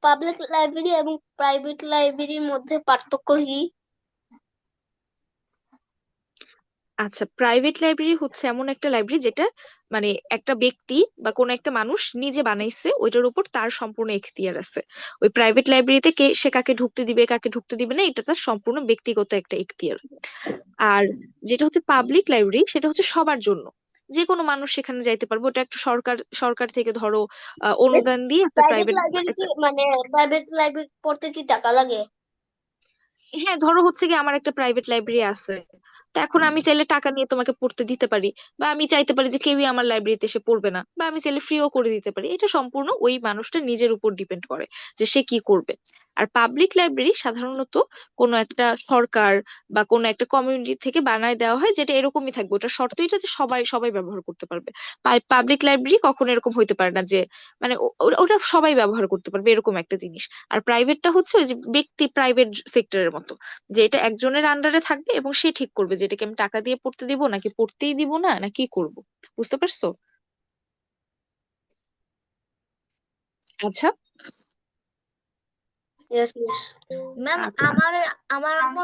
পাবলিক লাইব্রেরি এবং প্রাইভেট লাইব্রেরির মধ্যে পার্থক্য কি? আচ্ছা, প্রাইভেট লাইব্রেরি হচ্ছে এমন একটা লাইব্রেরি যেটা মানে একটা ব্যক্তি বা কোনো একটা মানুষ নিজে বানাইছে, ওইটার উপর তার সম্পূর্ণ এখতিয়ার আছে। ওই প্রাইভেট লাইব্রেরিতে সে কাকে ঢুকতে দিবে কাকে ঢুকতে দিবে না, এটা তার সম্পূর্ণ ব্যক্তিগত একটা এখতিয়ার। আর যেটা হচ্ছে পাবলিক লাইব্রেরি, সেটা হচ্ছে সবার জন্য, যে কোনো মানুষ সেখানে যাইতে পারবে। ওটা একটা সরকার সরকার থেকে ধরো অনুদান দিয়ে একটা প্রাইভেট প্রাইভেট লাইব্রেরি কি একটা। মানে প্রাইভেট লাইব্রেরি পড়তে কি টাকা লাগে? হ্যাঁ, ধরো হচ্ছে কি আমার একটা প্রাইভেট লাইব্রেরি আছে, তো এখন আমি চাইলে টাকা নিয়ে তোমাকে পড়তে দিতে পারি, বা আমি চাইতে পারি যে কেউই আমার লাইব্রেরিতে এসে পড়বে না, বা আমি চাইলে ফ্রিও করে দিতে পারি। এটা সম্পূর্ণ ওই মানুষটা নিজের উপর ডিপেন্ড করে যে সে কি করবে। আর পাবলিক লাইব্রেরি সাধারণত কোনো একটা সরকার বা কোনো একটা কমিউনিটি থেকে বানায় দেওয়া হয়, যেটা এরকমই থাকবে। ওটা শর্ত এটা যে সবাই সবাই ব্যবহার করতে পারবে। পাবলিক লাইব্রেরি কখনো এরকম হইতে পারে না যে মানে ওটা সবাই ব্যবহার করতে পারবে, এরকম একটা জিনিস। আর প্রাইভেটটা হচ্ছে ওই যে ব্যক্তি প্রাইভেট সেক্টরের মতো, যে এটা একজনের আন্ডারে থাকবে এবং সে ঠিক করবে যে এটাকে আমি টাকা দিয়ে পড়তে দিব নাকি পড়তেই দিব না, না কি করব। বুঝতে পারছো? আচ্ছা ইয়েস মিস। ম্যাম আচ্ছা আমার আমার আম্মু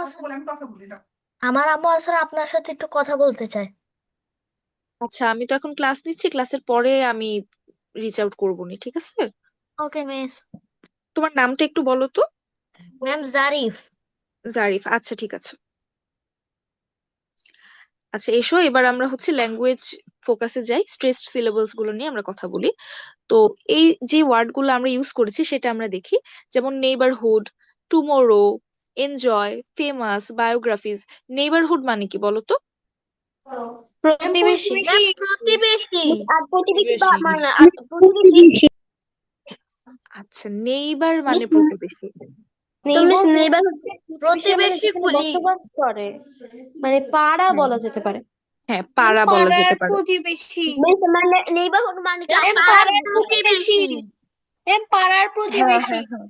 আমার আম্মু আসলে আপনার সাথে একটু কথা বলতে চায়। আচ্ছা, আমি তো এখন ক্লাস নিচ্ছি, ক্লাসের পরে আমি রিচ আউট করবো নি, ঠিক আছে? ওকে মিস। তোমার নামটা একটু বলো তো। ম্যাম জারিফ। জারিফ, আচ্ছা ঠিক আছে। আচ্ছা, এসো এবার আমরা হচ্ছে ল্যাঙ্গুয়েজ ফোকাসে যাই, স্ট্রেসড সিলেবালস গুলো নিয়ে আমরা কথা বলি। তো এই যে ওয়ার্ড গুলো আমরা ইউজ করেছি সেটা আমরা দেখি। যেমন neighbourhood, tomorrow, enjoy, famous, biographies. Neighbourhood মানে কি বলো তো? ম্যাম প্রতিবেশী। প্রতিবেশী। আর প্রতিবেশী মানে আর প্রতিবেশী। আচ্ছা, নেইবার মানে মিস, প্রতিবেশী। তো মিস নেইবার প্রতিবেশী কুলি। বসবাস করে, মানে পাড়া হ্যাঁ, বলা যেতে পারে। হ্যাঁ, পাড়া বলা যেতে পারে। প্রতিবেশী। মিস মানে নেইবারহুড মানে কি ম্যাম পাড়ার পাড়ার প্রতিবেশী। প্রতিবেশী। পাড়ার হ্যাঁ, প্রতিবেশী। হ্যাঁ, হ্যাঁ।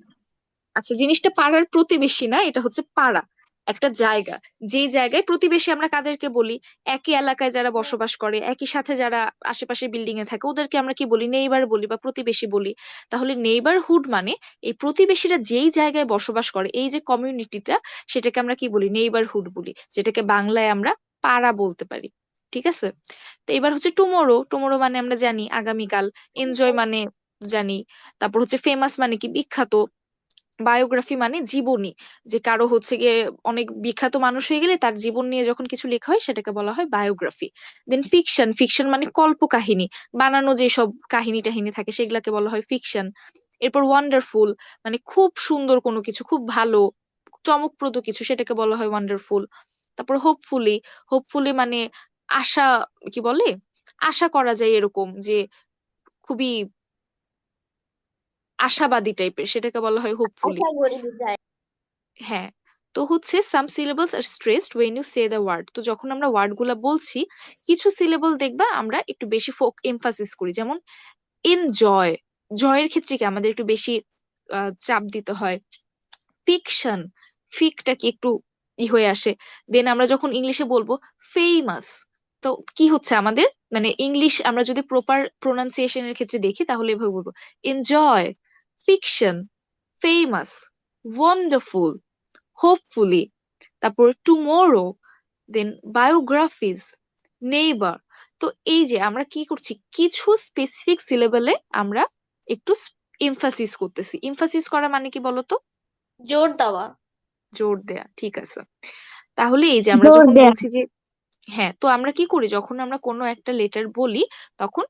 আচ্ছা, জিনিসটা পাড়ার প্রতিবেশী না, এটা হচ্ছে পাড়া, একটা জায়গা। যে জায়গায় প্রতিবেশী আমরা কাদেরকে বলি? একই এলাকায় যারা বসবাস করে, একই সাথে যারা আশেপাশে বিল্ডিং এ থাকে, ওদেরকে আমরা কি বলি? নেইবার বলি বা প্রতিবেশী বলি। তাহলে নেইবারহুড মানে এই প্রতিবেশীরা যেই জায়গায় বসবাস করে, এই যে কমিউনিটিটা, সেটাকে আমরা কি বলি? নেইবারহুড বলি, যেটাকে বাংলায় আমরা পাড়া বলতে পারি। ঠিক আছে? তো এবার হচ্ছে টুমোরো। টুমোরো মানে আমরা জানি আগামীকাল। এনজয় মানে জানি। তারপর হচ্ছে ফেমাস মানে কি? বিখ্যাত। বায়োগ্রাফি মানে জীবনী, যে কারো হচ্ছে গিয়ে অনেক বিখ্যাত মানুষ হয়ে গেলে তার জীবন নিয়ে যখন কিছু লেখা হয় সেটাকে বলা হয় বায়োগ্রাফি। দেন ফিকশন। ফিকশন মানে কল্পকাহিনী, বানানো যেসব কাহিনী টাহিনী থাকে সেগুলাকে বলা হয় ফিকশন। এরপর ওয়ান্ডারফুল মানে খুব সুন্দর কোনো কিছু, খুব ভালো চমকপ্রদ কিছু, সেটাকে বলা হয় ওয়ান্ডারফুল। তারপর হোপফুলি, হোপফুলি মানে আশা, কি বলে, আশা করা যায় এরকম যে খুবই আশাবাদী টাইপের, সেটাকে বলা হয় হোপফুলি। আশা করি বুঝায়। হ্যাঁ। তো হচ্ছে some syllables are stressed when you say the word, তো যখন আমরা ওয়ার্ড গুলা বলছি কিছু সিলেবল দেখবা আমরা একটু বেশি এমফাসিস করি, যেমন এনজয়, জয়ের ক্ষেত্রে কি আমাদের একটু বেশি চাপ দিতে হয়। ফিকশন, ফিকটা কি একটু হয়ে আসে। দেন আমরা যখন ইংলিশে বলবো ফেমাস, তো কি হচ্ছে আমাদের, মানে ইংলিশ আমরা যদি প্রপার প্রোনাউন্সিয়েশনের ক্ষেত্রে দেখি তাহলে এভাবে বলবো enjoy, fiction, famous, wonderful, hopefully, তারপর টুমোরো, দেন বায়োগ্রাফিজ, নেইবার। তো এই যে আমরা কি করছি, কিছু স্পেসিফিক সিলেবেলে আমরা একটু এমফাসিস করতেছি। এমফাসিস করা মানে কি বলতো? জোর দেওয়া। জোর দেয়া, ঠিক আছে। তাহলে এই যে আমরা জোর যখন দেয়া। বলছি যে, হ্যাঁ, তো আমরা কি করি যখন আমরা কোনো একটা লেটার বলি তখন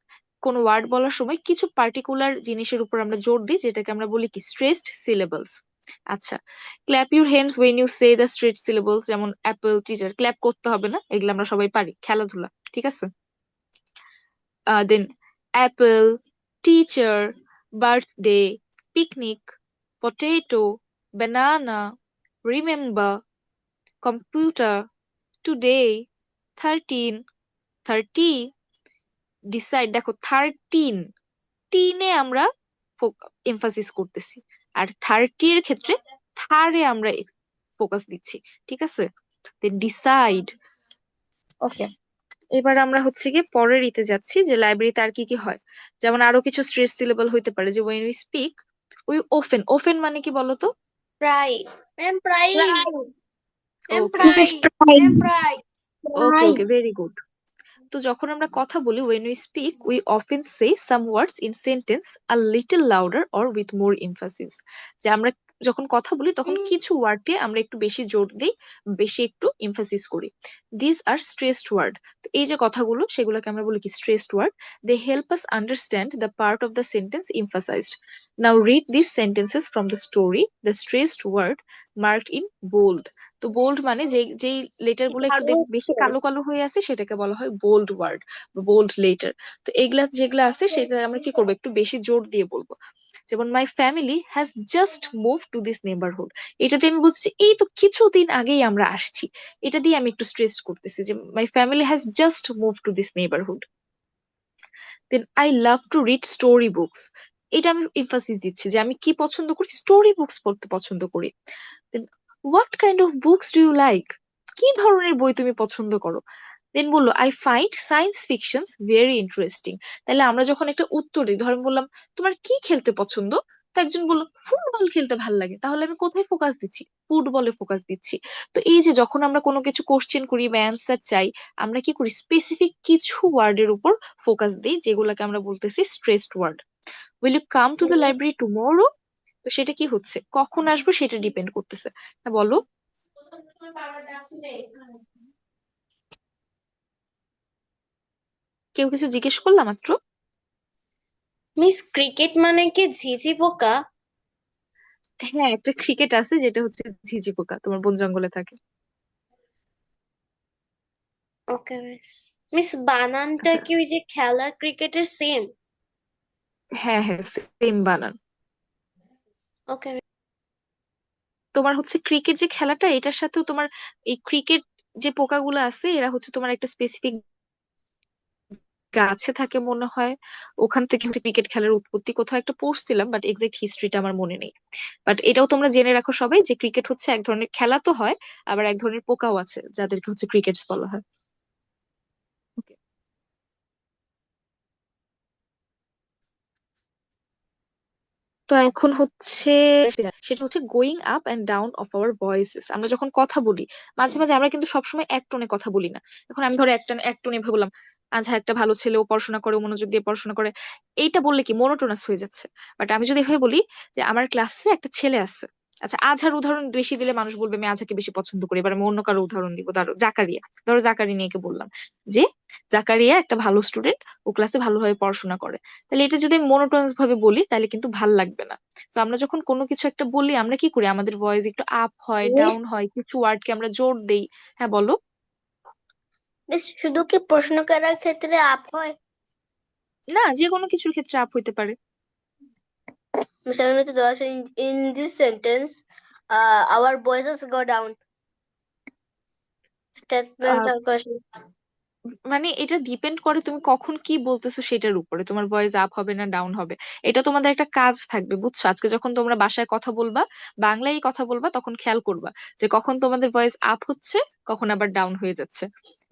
কোনো ওয়ার্ড বলার সময় কিছু পার্টিকুলার জিনিসের উপর আমরা জোর দিই, যেটাকে আমরা বলি কি স্ট্রেসড সিলেবলস। আচ্ছা, clap your hands when you say the straight syllables, যেমন অ্যাপল, টিচার, ক্ল্যাপ করতে হবে না, এগুলো আমরা সবাই পারি, খেলাধুলা, ঠিক আছে। Then apple, teacher, birthday, picnic, potato, banana, remember, computer, today, 13, 30, decide। দেখো 13, টিনে আমরা এমফাসিস করতেছি, আর 30 এর ক্ষেত্রে থার্ডে আমরা ফোকাস দিচ্ছি, ঠিক আছে। ডিসাইড। ওকে, এবার আমরা হচ্ছে গিয়ে পরের ইতে যাচ্ছি যে লাইব্রেরিতে আর কি কি হয়। যেমন আরো কিছু স্ট্রেস সিলেবল হইতে পারে, যে when we speak we often, often মানে কি বলতো? প্রায়। Ma'am pry, ma'am okay, pry, ma'am pry. Okay, okay, very good. তো যখন আমরা কথা বলি when we speak we often say some words in sentence a little louder or with more emphasis, যে আমরা যখন কথা বলি তখন কিছু ওয়ার্ডে আমরা একটু বেশি জোর দিই, বেশি একটু এমফাসিস করি। দিস আর স্ট্রেসড ওয়ার্ড, তো এই যে কথাগুলো সেগুলোকে আমরা বলি কি stressed word. They help us understand the part of the sentence emphasized. Now read this sentences from the story. The stressed word marked in bold, তো বোল্ড মানে যেই লেটার গুলো একটু বেশি কালো কালো হয়ে আছে সেটাকে বলা হয় বোল্ড ওয়ার্ড, বোল্ড লেটার। তো এগুলা যেগুলো আছে সেটা আমরা কি করবো, একটু বেশি জোর দিয়ে বলবো। যেমন মাই family has just move to this neighbourhood, এটাতে আমি বুঝছি এই তো কিছুদিন আগেই আমরা আসছি, এটা দিয়ে আমি একটু স্ট্রেস করতেছি যে my family has just move to this neighbourhood. Then I love to read story books, এটা আমি এমফাসিস দিচ্ছি যে আমি কি পছন্দ করি, স্টোরি বুকস পড়তে পছন্দ করি। Then what kind of books do you like, কি ধরনের বই তুমি পছন্দ করো। দেন বললো I find science fictions very interesting. তাহলে আমরা যখন একটা উত্তর দিই, ধরেন বললাম তোমার কি খেলতে পছন্দ, তো একজন বললো ফুটবল খেলতে ভাল লাগে, তাহলে আমি কোথায় ফোকাস দিচ্ছি, ফুটবলে ফোকাস দিচ্ছি। তো এই যে যখন আমরা কোনো কিছু কোশ্চেন করি বা অ্যান্সার চাই, আমরা কি করি স্পেসিফিক কিছু ওয়ার্ডের উপর ফোকাস দিই, যেগুলোকে আমরা বলতেছি stressed word. Will you come to the library tomorrow, তো সেটা কি হচ্ছে, কখন আসবো সেটা ডিপেন্ড করতেছে। হ্যাঁ বলো। কেউ কিছু জিজ্ঞেস করলাম মাত্র। মিস ক্রিকেট মানে কি ঝিঝি পোকা? হ্যাঁ, একটা ক্রিকেট আছে যেটা হচ্ছে ঝিঝি পোকা, তোমার বন জঙ্গলে থাকে। ওকে মিস। মিস বানানটা কি ওই যে খেলার ক্রিকেটের সেম? হ্যাঁ, হ্যাঁ, সেম বানান। ওকে। তোমার হচ্ছে ক্রিকেট যে খেলাটা, এটার সাথেও তোমার এই ক্রিকেট যে পোকাগুলো আছে এরা হচ্ছে তোমার একটা স্পেসিফিক গাছে থাকে মনে হয়, ওখান থেকে হচ্ছে ক্রিকেট খেলার উৎপত্তি, কোথাও একটা পড়ছিলাম বাট এক্সাক্ট হিস্ট্রিটা আমার মনে নেই। বাট এটাও তোমরা জেনে রাখো সবাই যে ক্রিকেট হচ্ছে এক ধরনের খেলা তো হয়, আবার এক ধরনের পোকাও আছে যাদেরকে হচ্ছে ক্রিকেটস বলা হয়। Okay. তো এখন হচ্ছে সেটা হচ্ছে going up and down of our voices. আমরা যখন কথা বলি মাঝে মাঝে আমরা কিন্তু সবসময় এক টোনে কথা বলি না। এখন আমি ধরো এক টোনে বললাম, আচ্ছা একটা ভালো ছেলে, ও পড়াশোনা করে, ও মনোযোগ দিয়ে পড়াশোনা করে, এইটা বললে কি মোনোটোনাস হয়ে যাচ্ছে। বাট আমি যদি এভাবে বলি যে আমার ক্লাসে একটা ছেলে আছে, আচ্ছা, আজহার উদাহরণ বেশি দিলে মানুষ বলবে আমি আজহাকে বেশি পছন্দ করি। এবার আমি অন্য কারো উদাহরণ দিব, জাকারিয়া। ধরো জাকারিয়া নিয়ে বললাম যে জাকারিয়া একটা ভালো স্টুডেন্ট, ও ক্লাসে ভালোভাবে পড়াশোনা করে। তাহলে এটা যদি আমি মনোটোনাস ভাবে বলি তাহলে কিন্তু ভাল লাগবে না। তো আমরা যখন কোনো কিছু একটা বলি আমরা কি করি, আমাদের ভয়েস একটু আপ হয়, মিস ডাউন হয়, কিছু ওয়ার্ডকে আমরা জোর দেই। হ্যাঁ বলো। মিস শুধু কি প্রশ্ন করার ক্ষেত্রে আপ হয়? না, যে কোনো কিছুর ক্ষেত্রে আপ হইতে পারে। মিস আমি তো দেওয়া আছে in this sentence our voices go down. Statement or question? মানে এটা ডিপেন্ড করে তুমি কখন কি বলতেছো সেটার উপরে, তোমার ভয়েস আপ হবে না ডাউন হবে। এটা তোমাদের একটা কাজ থাকবে, বুঝছো? আজকে যখন তোমরা বাসায় কথা বলবা, বাংলায় কথা বলবা, তখন খেয়াল করবা যে কখন তোমাদের ভয়েস আপ হচ্ছে, কখন আবার ডাউন হয়ে যাচ্ছে।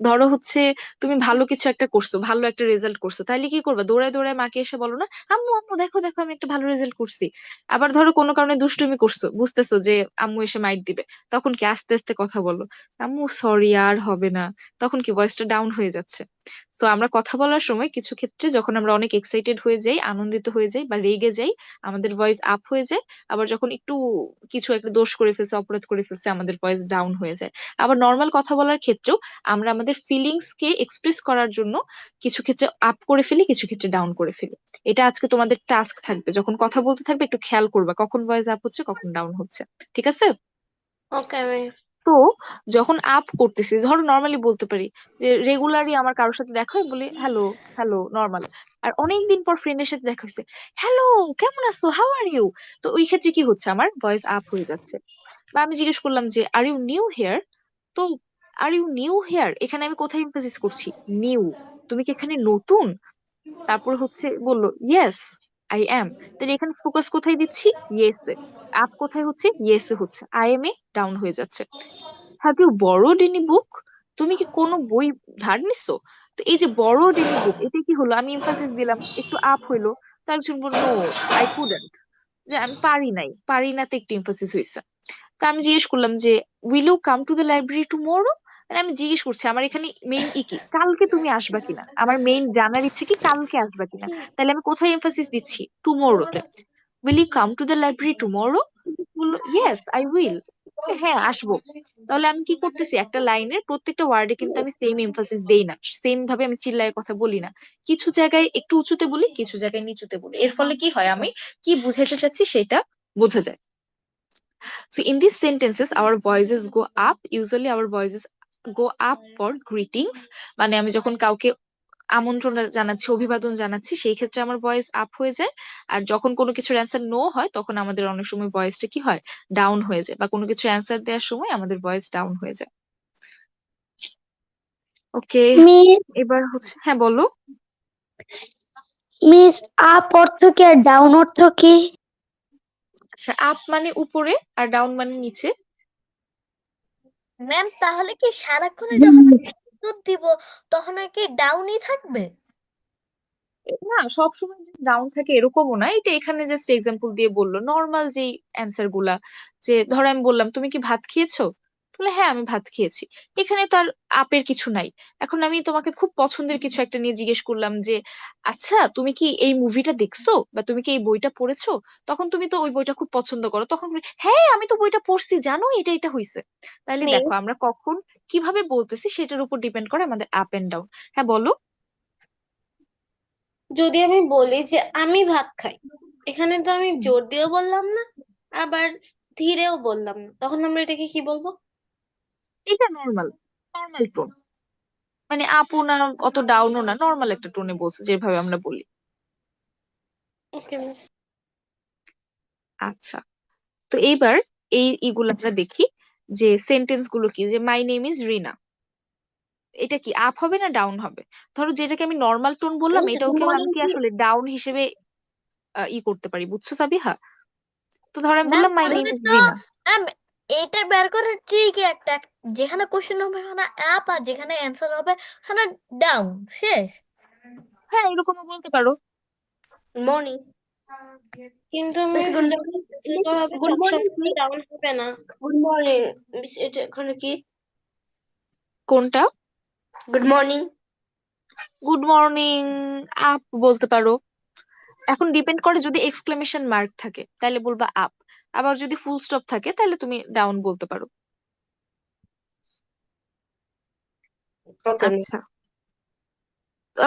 ধরো হচ্ছে তুমি ভালো কিছু একটা করছো, ভালো একটা রেজাল্ট করছো, তাহলে কি করবা? দৌড়ায় দৌড়ায় মাকে এসে বলো না, আম্মু আম্মু দেখো দেখো আমি একটা ভালো রেজাল্ট করছি। আবার ধরো কোনো কারণে দুষ্টুমি করছো, বুঝতেছো যে আম্মু এসে মাইর দিবে, তখন কি আস্তে আস্তে কথা বলো, আম্মু সরি আর হবে না, তখন কি ভয়েসটা ডাউন হয়ে যাচ্ছে। সো আমরা কথা বলার সময় কিছু ক্ষেত্রে যখন আমরা অনেক এক্সাইটেড হয়ে যাই, আনন্দিত হয়ে যাই বা রেগে যাই, আমাদের ভয়েস আপ হয়ে যায়। আবার যখন একটু কিছু একটা দোষ করে ফেলছে, অপরাধ করে ফেলছে, আমাদের ভয়েস ডাউন হয়ে যায়। আবার নর্মাল কথা বলার ক্ষেত্রেও আমরা আমাদের ফিলিংস কে এক্সপ্রেস করার জন্য কিছু ক্ষেত্রে আপ করে ফেলি, কিছু ক্ষেত্রে ডাউন করে ফেলি। এটা আজকে তোমাদের টাস্ক থাকবে, যখন কথা বলতে থাকবে একটু খেয়াল করবা কখন ভয়েস আপ হচ্ছে কখন ডাউন হচ্ছে। ঠিক আছে? Okay, miss. তো যখন আপ করতেছি, ধরো নর্মালি বলতে পারি যে রেগুলারই আমার কারোর সাথে দেখা হয়, বলি হ্যালো হ্যালো নর্মাল। আর অনেকদিন পর ফ্রেন্ডের সাথে দেখা হয়েছে, হ্যালো কেমন আছো, হাউ আর ইউ। তো ওই ক্ষেত্রে কি হচ্ছে, আমার ভয়েস আপ হয়ে যাচ্ছে। বা আমি জিজ্ঞেস করলাম যে আর ইউ নিউ হেয়ার। তো আর ইউ নিউ হেয়ার, এখানে আমি কোথায় এমফাসিস করছি? নিউ। তুমি কি এখানে নতুন? তারপর হচ্ছে বললো ইয়েস আই অ্যাম। তাহলে এখানে ফোকাস কোথায় দিচ্ছি? ইয়েস এ। আপ কোথায় হচ্ছে? ইয়েস এ হচ্ছে। আই এম এ ডাউন হয়ে যাচ্ছে। Have you borrowed any book, তুমি কি কোনো বই ধার নিছো? তো এই যে বরোড এনি বুক, এতে কি হলো, আমি এমফাসিস দিলাম, একটু আপ হইলো। তার জন্য নো আই কুডন্ট, যে আমি পারি নাই, পারি নাতে একটু এমফাসিস হয়েছে। তো আমি জিজ্ঞেস করলাম যে will you come to the library tomorrow. মানে আমি জিজ্ঞেস করছি আমার এখানে মেইন ই কি, কালকে তুমি আসবা কিনা, আমার মেইন জানার ইচ্ছে কি কালকে আসবা কিনা। তাহলে আমি কোথায় এমফাসিস দিচ্ছি? টুমোরোতে। Will you come to the library tomorrow, বললো ইয়েস আই উইল। হ্যাঁ আসবো। তাহলে আমি কি করতেছি, একটা লাইনের প্রত্যেকটা ওয়ার্ডে কিন্তু আমি সেম এমফাসিস দেই না, সেম ভাবে আমি চিল্লায় কথা বলি না। কিছু জায়গায় একটু উঁচুতে বলি, কিছু জায়গায় নিচুতে বলি। এর ফলে কি হয়, আমি কি বুঝাতে চাচ্ছি সেটা বোঝা যায়। So in these sentences, our voices go up. Usually our voices go up for greetings. মানে আমি যখন কাউকে আমন্ত্রণ জানাচ্ছি, অভিবাদন জানাচ্ছি, সেই ক্ষেত্রে আমার ভয়েস আপ হয়ে যায়। আর যখন কোনো কিছুর অ্যান্সার নো হয়, তখন আমাদের অনেক সময় ভয়েসটা কি হয়, ডাউন হয়ে যায়। বা কোনো কিছু অ্যান্সার দেওয়ার সময় আমাদের ভয়েস ডাউন হয়ে যায়। ওকে, মিস এবার হচ্ছে হ্যাঁ বলো। মিস আপ অর্থ কি আর ডাউন অর্থ কি? আচ্ছা, আপ মানে উপরে আর ডাউন মানে নিচে। ম্যাম তাহলে কি সারাক্ষণে যখন আমি উত্তর দিব তখন আর কি ডাউনই থাকবে? না, সবসময় যে ডাউন থাকে এরকমও না। এটা এখানে জাস্ট এক্সাম্পল দিয়ে বললো, নর্মাল যেই অ্যান্সার গুলা। যে ধরো আমি বললাম তুমি কি ভাত খেয়েছো, বলে হ্যাঁ আমি ভাত খেয়েছি। এখানে তো আর আপের কিছু নাই। এখন আমি তোমাকে খুব পছন্দের কিছু একটা নিয়ে জিজ্ঞেস করলাম যে আচ্ছা তুমি কি এই মুভিটা দেখছো বা তুমি কি এই বইটা পড়েছো। তখন তুমি তো ওই বইটা খুব পছন্দ করো, তখন বলি, হ্যাঁ আমি তো বইটা পড়ছি, জানো এটা এটা হইছে। তাহলে দেখো মিস আমরা কখন কিভাবে বলতেছি সেটার উপর ডিপেন্ড করে আমাদের আপ এন্ড ডাউন। হ্যাঁ বলো। যদি আমি বলি যে আমি ভাত খাই, এখানে তো আমি জোর দিয়েও বললাম না, আবার ধীরেও বললাম না, তখন আমরা এটাকে কি বলবো? এটা নর্মাল, নর্মাল টোন। মানে আপও না অত ডাউনও না, নর্মাল একটা টোনে বলছে যেভাবে আমরা বলি। ওকে মিস। আচ্ছা, তো এইবার এই ইগুলো আমরা দেখি যে সেন্টেন্স গুলো কি, যে মাই নেম ইজ রিনা, এটা কি আপ হবে না ডাউন হবে? ধরো যেটাকে আমি নর্মাল টোন বললাম, এটাও কেউ আমি কি আসলে ডাউন হিসেবে ই করতে পারি, বুঝছো সাবিহা? তো ধরো আমি ম্যাম বললাম মাই নেম তাহলে ইজ তো রিনা। ম্যাম এটা বের করার ট্রিক একটা, যেখানে কোশ্চেন হবে ওখানে আপ আর যেখানে অ্যান্সার হবে ওখানে ডাউন, শেষ। হ্যাঁ এরকমও বলতে পারো। মর্নিং। কিন্তু মিস যখন হবে গুড মর্নিং সবসময় ডাউন হবে না। গুড মর্নিং মিস, এটা এখানে কি? কোনটা? Good morning. Good morning up বলতে পারো। এখন ডিপেন্ড করে যদি এক্সক্লেমেশন মার্ক থাকে তাহলে বলবা আপ, আবার যদি ফুল স্টপ থাকে তাহলে তুমি ডাউন বলতে পারো। Okay, miss. আচ্ছা,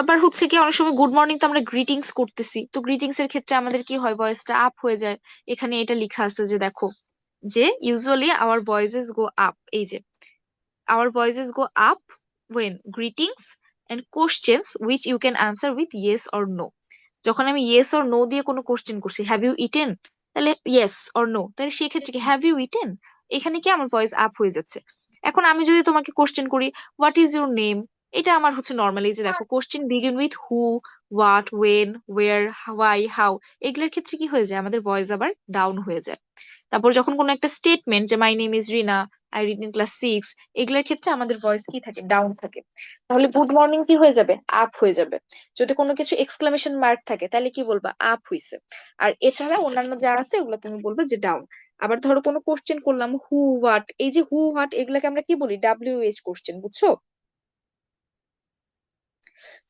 আবার হচ্ছে কি অনেক সময় গুড মর্নিং তো আমরা গ্রিটিংস করতেছি, তো গ্রিটিংস এর ক্ষেত্রে আমাদের কি হয়, ভয়েসটা আপ হয়ে যায়। এখানে এটা লেখা আছে যে দেখো, যে usually our voices go up, এই যে our voices go up when greetings and questions which you can answer with yes or no. যখন আমি yes or no দিয়ে কোনো কোশ্চেন করছি, হ্যাভ ইউ ইটেন, তাহলে yes or no, তাহলে সেই ক্ষেত্রে কি হ্যাভ ইউ ইটেন, এখানে কি আমার ভয়েস আপ হয়ে যাচ্ছে। এখন আমি যদি তোমাকে কোশ্চেন করি হোয়াট ইজ ইউর নেম, এটা আমার হচ্ছে নর্মালি যে দেখো question begin with who, what, when, where, why, how, এগুলোর ক্ষেত্রে কি হয়ে যায়, আমাদের ভয়েস আবার ডাউন হয়ে যায়। তারপর যখন কোনো একটা স্টেটমেন্ট যে মাই name is Rina, I read in class 6, এগুলোর ক্ষেত্রে আমাদের ভয়েস কি থাকে, ডাউন থাকে। তাহলে গুড মর্নিং কি হয়ে যাবে, আপ হয়ে যাবে। যদি কোনো কিছু এক্সক্লামেশন মার্ক থাকে তাহলে কি বলবা, আপ হইছে। আর এছাড়া অন্যান্য যা আছে এগুলো তুমি বলবে যে ডাউন। আবার ধরো কোনো কোশ্চেন করলাম হু, হোয়াট, এই যে হু, হোয়াট এগুলাকে আমরা কি বলি, WH কোশ্চেন, বুঝছো?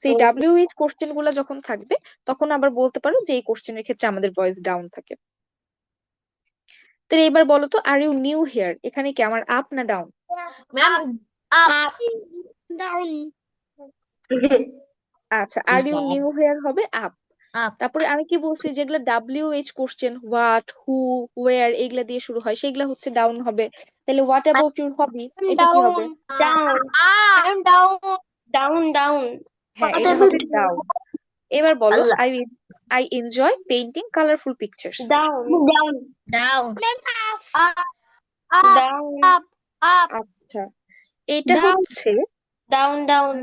সেই WH কোশ্চেন গুলা যখন থাকবে তখন আবার বলতে পারো যে এই কোশ্চেনের ক্ষেত্রে আমাদের ভয়েস ডাউন থাকে। তো এবার বলো তো, আর ইউ নিউ হিয়ার, এখানে কি আমার আপ না ডাউন? Ma'am up Down. আচ্ছা, আর ইউ নিউ হিয়ার হবে আপ। আপ তারপরে আমি কি বলছি, যেগুলো WH question, what, who, where এগুলা দিয়ে শুরু হয় সেগুলা হচ্ছে ডাউন হবে। তাহলে হোয়াট অ্যাবাউট ইউর হবি, এটা কি হবে? Down. Up down Down, down. হ্যাঁ, এটা হবে ডাউন। এবার বলো, I enjoy painting colourful pictures. Down, Down. Down Up. Up up down, up up আচ্ছা, এটা Down. হচ্ছে down, down.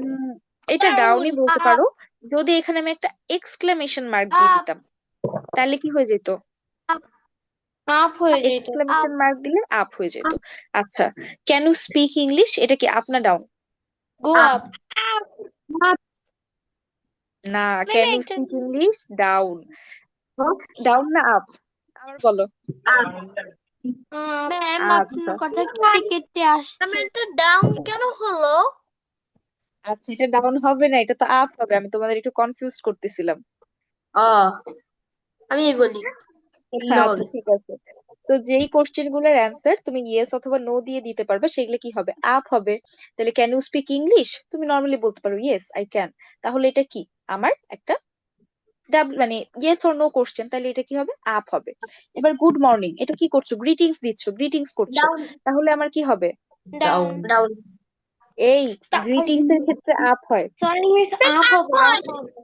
এটা Down. ডাউনই বলতে পারো। যদি এখানে আমি একটা এক্সক্লেমেশন মার্ক দিয়ে দিতাম তাহলে কি হয়ে যেত, Up হয়ে যেত। এক্সক্লেমেশন মার্ক দিলে আপ হয়ে যেত। আচ্ছা, ক্যান ইউ স্পিক ইংলিশ, এটা কি আপ না ডাউন? Go up. না, can you speak English down. Down না আপ, আবার বলো। ম্যাম আচ্ছা আপনার কথা কেটে কেটে আসছে। আমি এটা ডাউন কেন হলো? আচ্ছা, এটা ডাউন হবে না, এটা তো আপ হবে। আমি তোমাদের একটু কনফিউজ করতেছিলাম। আমি বলি আচ্ছা ঠিক আছে। তো যেই কোশ্চেন গুলোর অ্যান্সার তুমি ইয়েস অথবা নো দিয়ে দিতে পারবে সেগুলো কি হবে, আপ হবে। তাহলে ক্যান ইউ স্পিক ইংলিশ, তুমি নর্মালি বলতে পারো ইয়েস আই ক্যান, তাহলে এটা কি আমার একটা মানে ইয়েস অর নো কোশ্চেন, তাহলে এটা কি হবে, আপ হবে। এবার গুড মর্নিং, এটা কি করছো, গ্রিটিংস দিচ্ছ, গ্রিটিংস করছো, তাহলে আমার কি হবে, ডাউন, ডাউন। এই গ্রিটিংস এর ক্ষেত্রে আপ হয়। সরি মিস, আপ হবে না।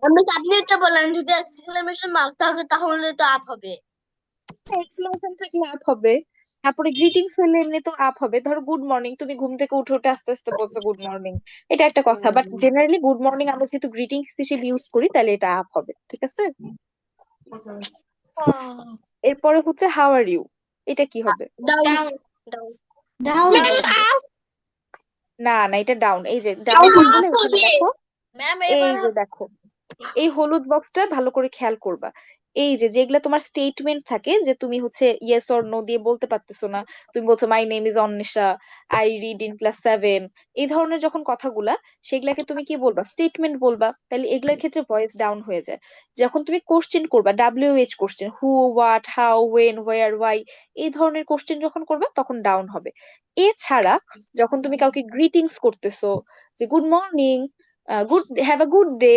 আমি আপনি তো বললেন যদি এক্সক্লেমেশন মার্ক থাকে তাহলে তো আপ হবে। এক্সক্লেমেশন থাকলে আপ হবে, তারপরে গ্রিটিংস হলে এমনি তো আপ হবে। ধরো গুড মর্নিং, তুমি ঘুম থেকে উঠে উঠে আস্তে আস্তে বলছো গুড মর্নিং, এটা একটা কথা, বাট জেনারেলি গুড মর্নিং আমরা যেহেতু গ্রিটিংস হিসেবে ইউজ করি তাহলে এটা আপ হবে, ঠিক আছে। এরপরে হচ্ছে হাউ আর ইউ, এটা কি হবে, ডাউন, ডাউন, ডাউন। না না, এটা ডাউন। এই যে ডাউন বলে এখানে দেখো, ম্যাম এই এবার যে দেখো এই হলুদ বক্সটা ভালো করে খেয়াল করবা। এই যে যেগুলা তোমার স্টেটমেন্ট থাকে, যে তুমি হচ্ছে ইয়েস অর নো দিয়ে বলতে পারতেছো না, তুমি বলছো মাই name is Anwesha, I read in class 7, এই ধরনের যখন কথাগুলা, সেগুলাকে তুমি কি বলবা, স্টেটমেন্ট বলবা। তাহলে এগুলার ক্ষেত্রে ভয়েস ডাউন হয়ে যায়। যখন তুমি কোশ্চেন করবা, WH question, who, what, how, when, where, why, এই ধরনের কোশ্চেন যখন করবা তখন ডাউন হবে। এছাড়া যখন তুমি কাউকে গ্রিটিংস করতেছো, যে good morning, good, have a good day,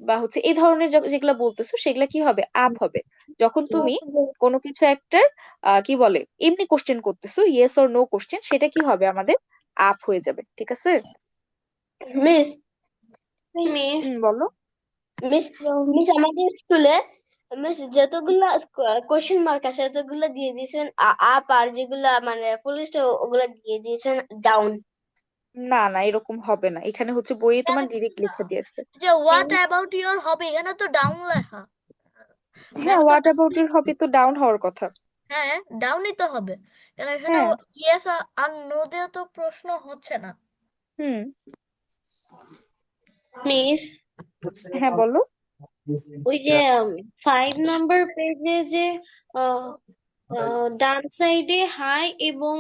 বা হচ্ছে এই ধরনের যেগুলা বলতেছো সেগুলা কি হবে, আপ হবে। যখন তুমি কোনো কিছু একটা কি বলে এমনি কোশ্চেন করতেছো, ইয়েস অর নো কোশ্চেন, সেটা কি হবে আমাদের আপ হয়ে যাবে, ঠিক আছে। মিস, মিস, বলো। মিস, মিস আমাদের স্কুলে মিস যতগুলা কোশ্চেন মার্ক আছে যতগুলা দিয়ে দিয়েছেন আপ, আর যেগুলা মানে ফুল স্টপ ওগুলা দিয়ে দিয়েছেন ডাউন। না না, এরকম হবে না, এখানে হচ্ছে বইয়ে তোমার ডিরেক্ট লিখে দিয়েছে। যে হোয়াট অ্যাবাউট ইউর হবি, এখানে তো ডাউন লেখা। হ্যাঁ, ম্যাম তো হোয়াট অ্যাবাউট ইউর হবি তো ডাউন হওয়ার কথা। হ্যাঁ ডাউনই তো হবে, কারণ এখানে হ্যাঁ। ইয়েস আর নো দিয়ে তো প্রশ্ন হচ্ছে না। হুম। মিস, হ্যাঁ বলো। ওই যে 5 নাম্বার পেজে যে ডান সাইডে হাই এবং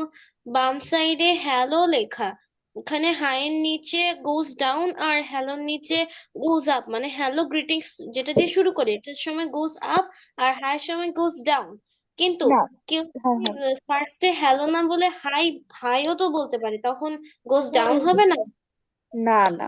বাম সাইডে হ্যালো লেখা, ওখানে হাই এর নিচে গোজ ডাউন আর হ্যালোর নিচে গোজ আপ, মানে হ্যালো গ্রিটিংস যেটা দিয়ে শুরু করি এটার সময় গোজ আপ আর হাই সময় গোজ ডাউন। কিন্তু না, কেউ হ্যাঁ হ্যাঁ ফার্স্টে হ্যালো না বলে হাইও তো বলতে পারে, তখন গোজ ডাউন হবে না? না না,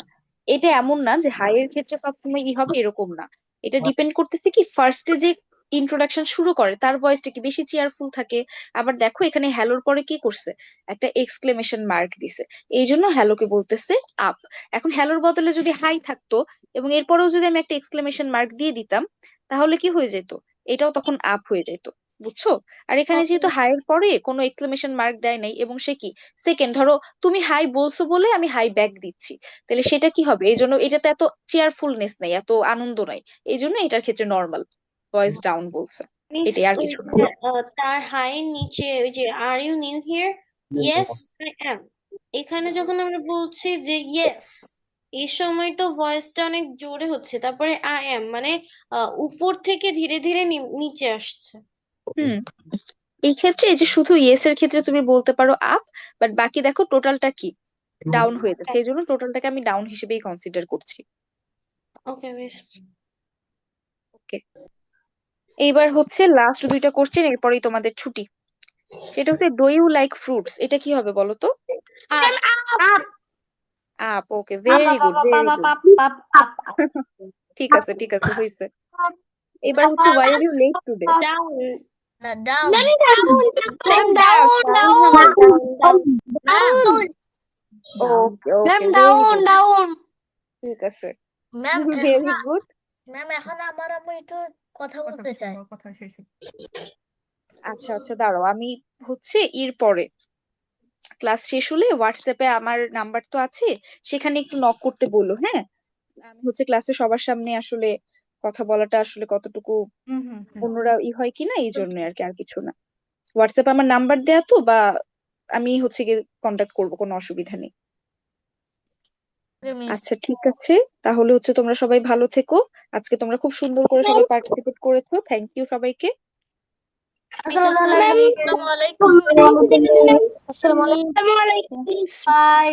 এটা এমন না যে হাই এর ক্ষেত্রে সবসময় ই হবে, এরকম না। এটা ডিপেন্ড করতেছে কি ফার্স্টে যে ইন্ট্রোডাকশন শুরু করে তার ভয়েসটা কি বেশি চেয়ারফুল থাকে। আবার দেখো এখানে হ্যালোর পরে কি করছে, একটা এক্সক্লেমেশন মার্ক দিছে, এই জন্য হ্যালোকে বলতেছে আপ। এখন হ্যালোর বদলে যদি হাই থাকতো এবং এরপরেও যদি আমি একটা এক্সক্লেমেশন মার্ক দিয়ে দিতাম, তাহলে কি হয়ে যেত, এটাও তখন আপ হয়ে যেত, বুঝছো? আর এখানে যেহেতু হাই এর পরে কোনো এক্সক্লেমেশন মার্ক দেয় নাই এবং সে কি সেকেন্ড, ধরো তুমি হাই বলছো বলে আমি হাই ব্যাক দিচ্ছি, তাহলে সেটা কি হবে, এই জন্য এটাতে এত চেয়ারফুলনেস নাই, এত আনন্দ নাই, এই জন্য এটার ক্ষেত্রে নর্মাল ভয়েস ডাউন বলছে, মিন্স এটাই আর ওই কিছু না। যে, তার হাই এর নিচে ওই যে are you new here, yes I am, এখানে যখন আমরা বলছি যে ইয়েস, এই সময় তো ভয়েসটা অনেক জোরে হচ্ছে, তারপরে আই অ্যাম মানে উপর থেকে ধীরে ধীরে নিচে আসছে। হুম, এই ক্ষেত্রে এই যে শুধু ইয়েস এর ক্ষেত্রে তুমি বলতে পারো আপ, বাট বাকি দেখো টোটালটা কি ডাউন হয়ে যাচ্ছে, এই জন্য টোটালটাকে আমি ডাউন হিসেবেই কনসিডার করছি। ওকে বেশ। ওকে, এইবার হচ্ছে লাস্ট দুইটা কোশ্চেন, এরপরেই তোমাদের ছুটি। সেটা হচ্ছে ডু ইউ লাইক ফ্রুটস, এটা কি হবে বলো তো? Up. Up up, okay, up very up good up very up good. Up up up up ঠিক আছে ঠিক আছে, হয়েছে। এবার হচ্ছে why are you late today. Down down ma'am down down down ma'am okay ma'am okay, very down good, down ঠিক আছে, ম্যাম ভেরি গুড। ম্যাম এখন আমার আম্মু একটু কথা বলতে চায়। আচ্ছা আচ্ছা, দাঁড়াও, আমি হচ্ছে এর পরে ক্লাস শেষ হলে হোয়াটসঅ্যাপে আমার নাম্বার তো আছে, সেখানে একটু নক করতে বললো, হ্যাঁ? আমি হচ্ছে ক্লাসে সবার সামনে আসলে কথা বলাটা আসলে কতটুকু অন্যরা হয় কিনা, এই জন্য আর কি, আর কিছু না। হোয়াটসঅ্যাপে আমার নাম্বার দেয়া তো, বা আমি হচ্ছে গিয়ে কন্ট্যাক্ট করবো, কোনো অসুবিধা নেই। ওকে মিস। আচ্ছা ঠিক আছে, তাহলে হচ্ছে তোমরা সবাই ভালো থেকো। আজকে তোমরা খুব সুন্দর করে সবাই পার্টিসিপেট করেছো, থ্যাংক ইউ সবাইকে। আসসালামু আলাইকুম। আসসালামু আলাইকুম। বাই।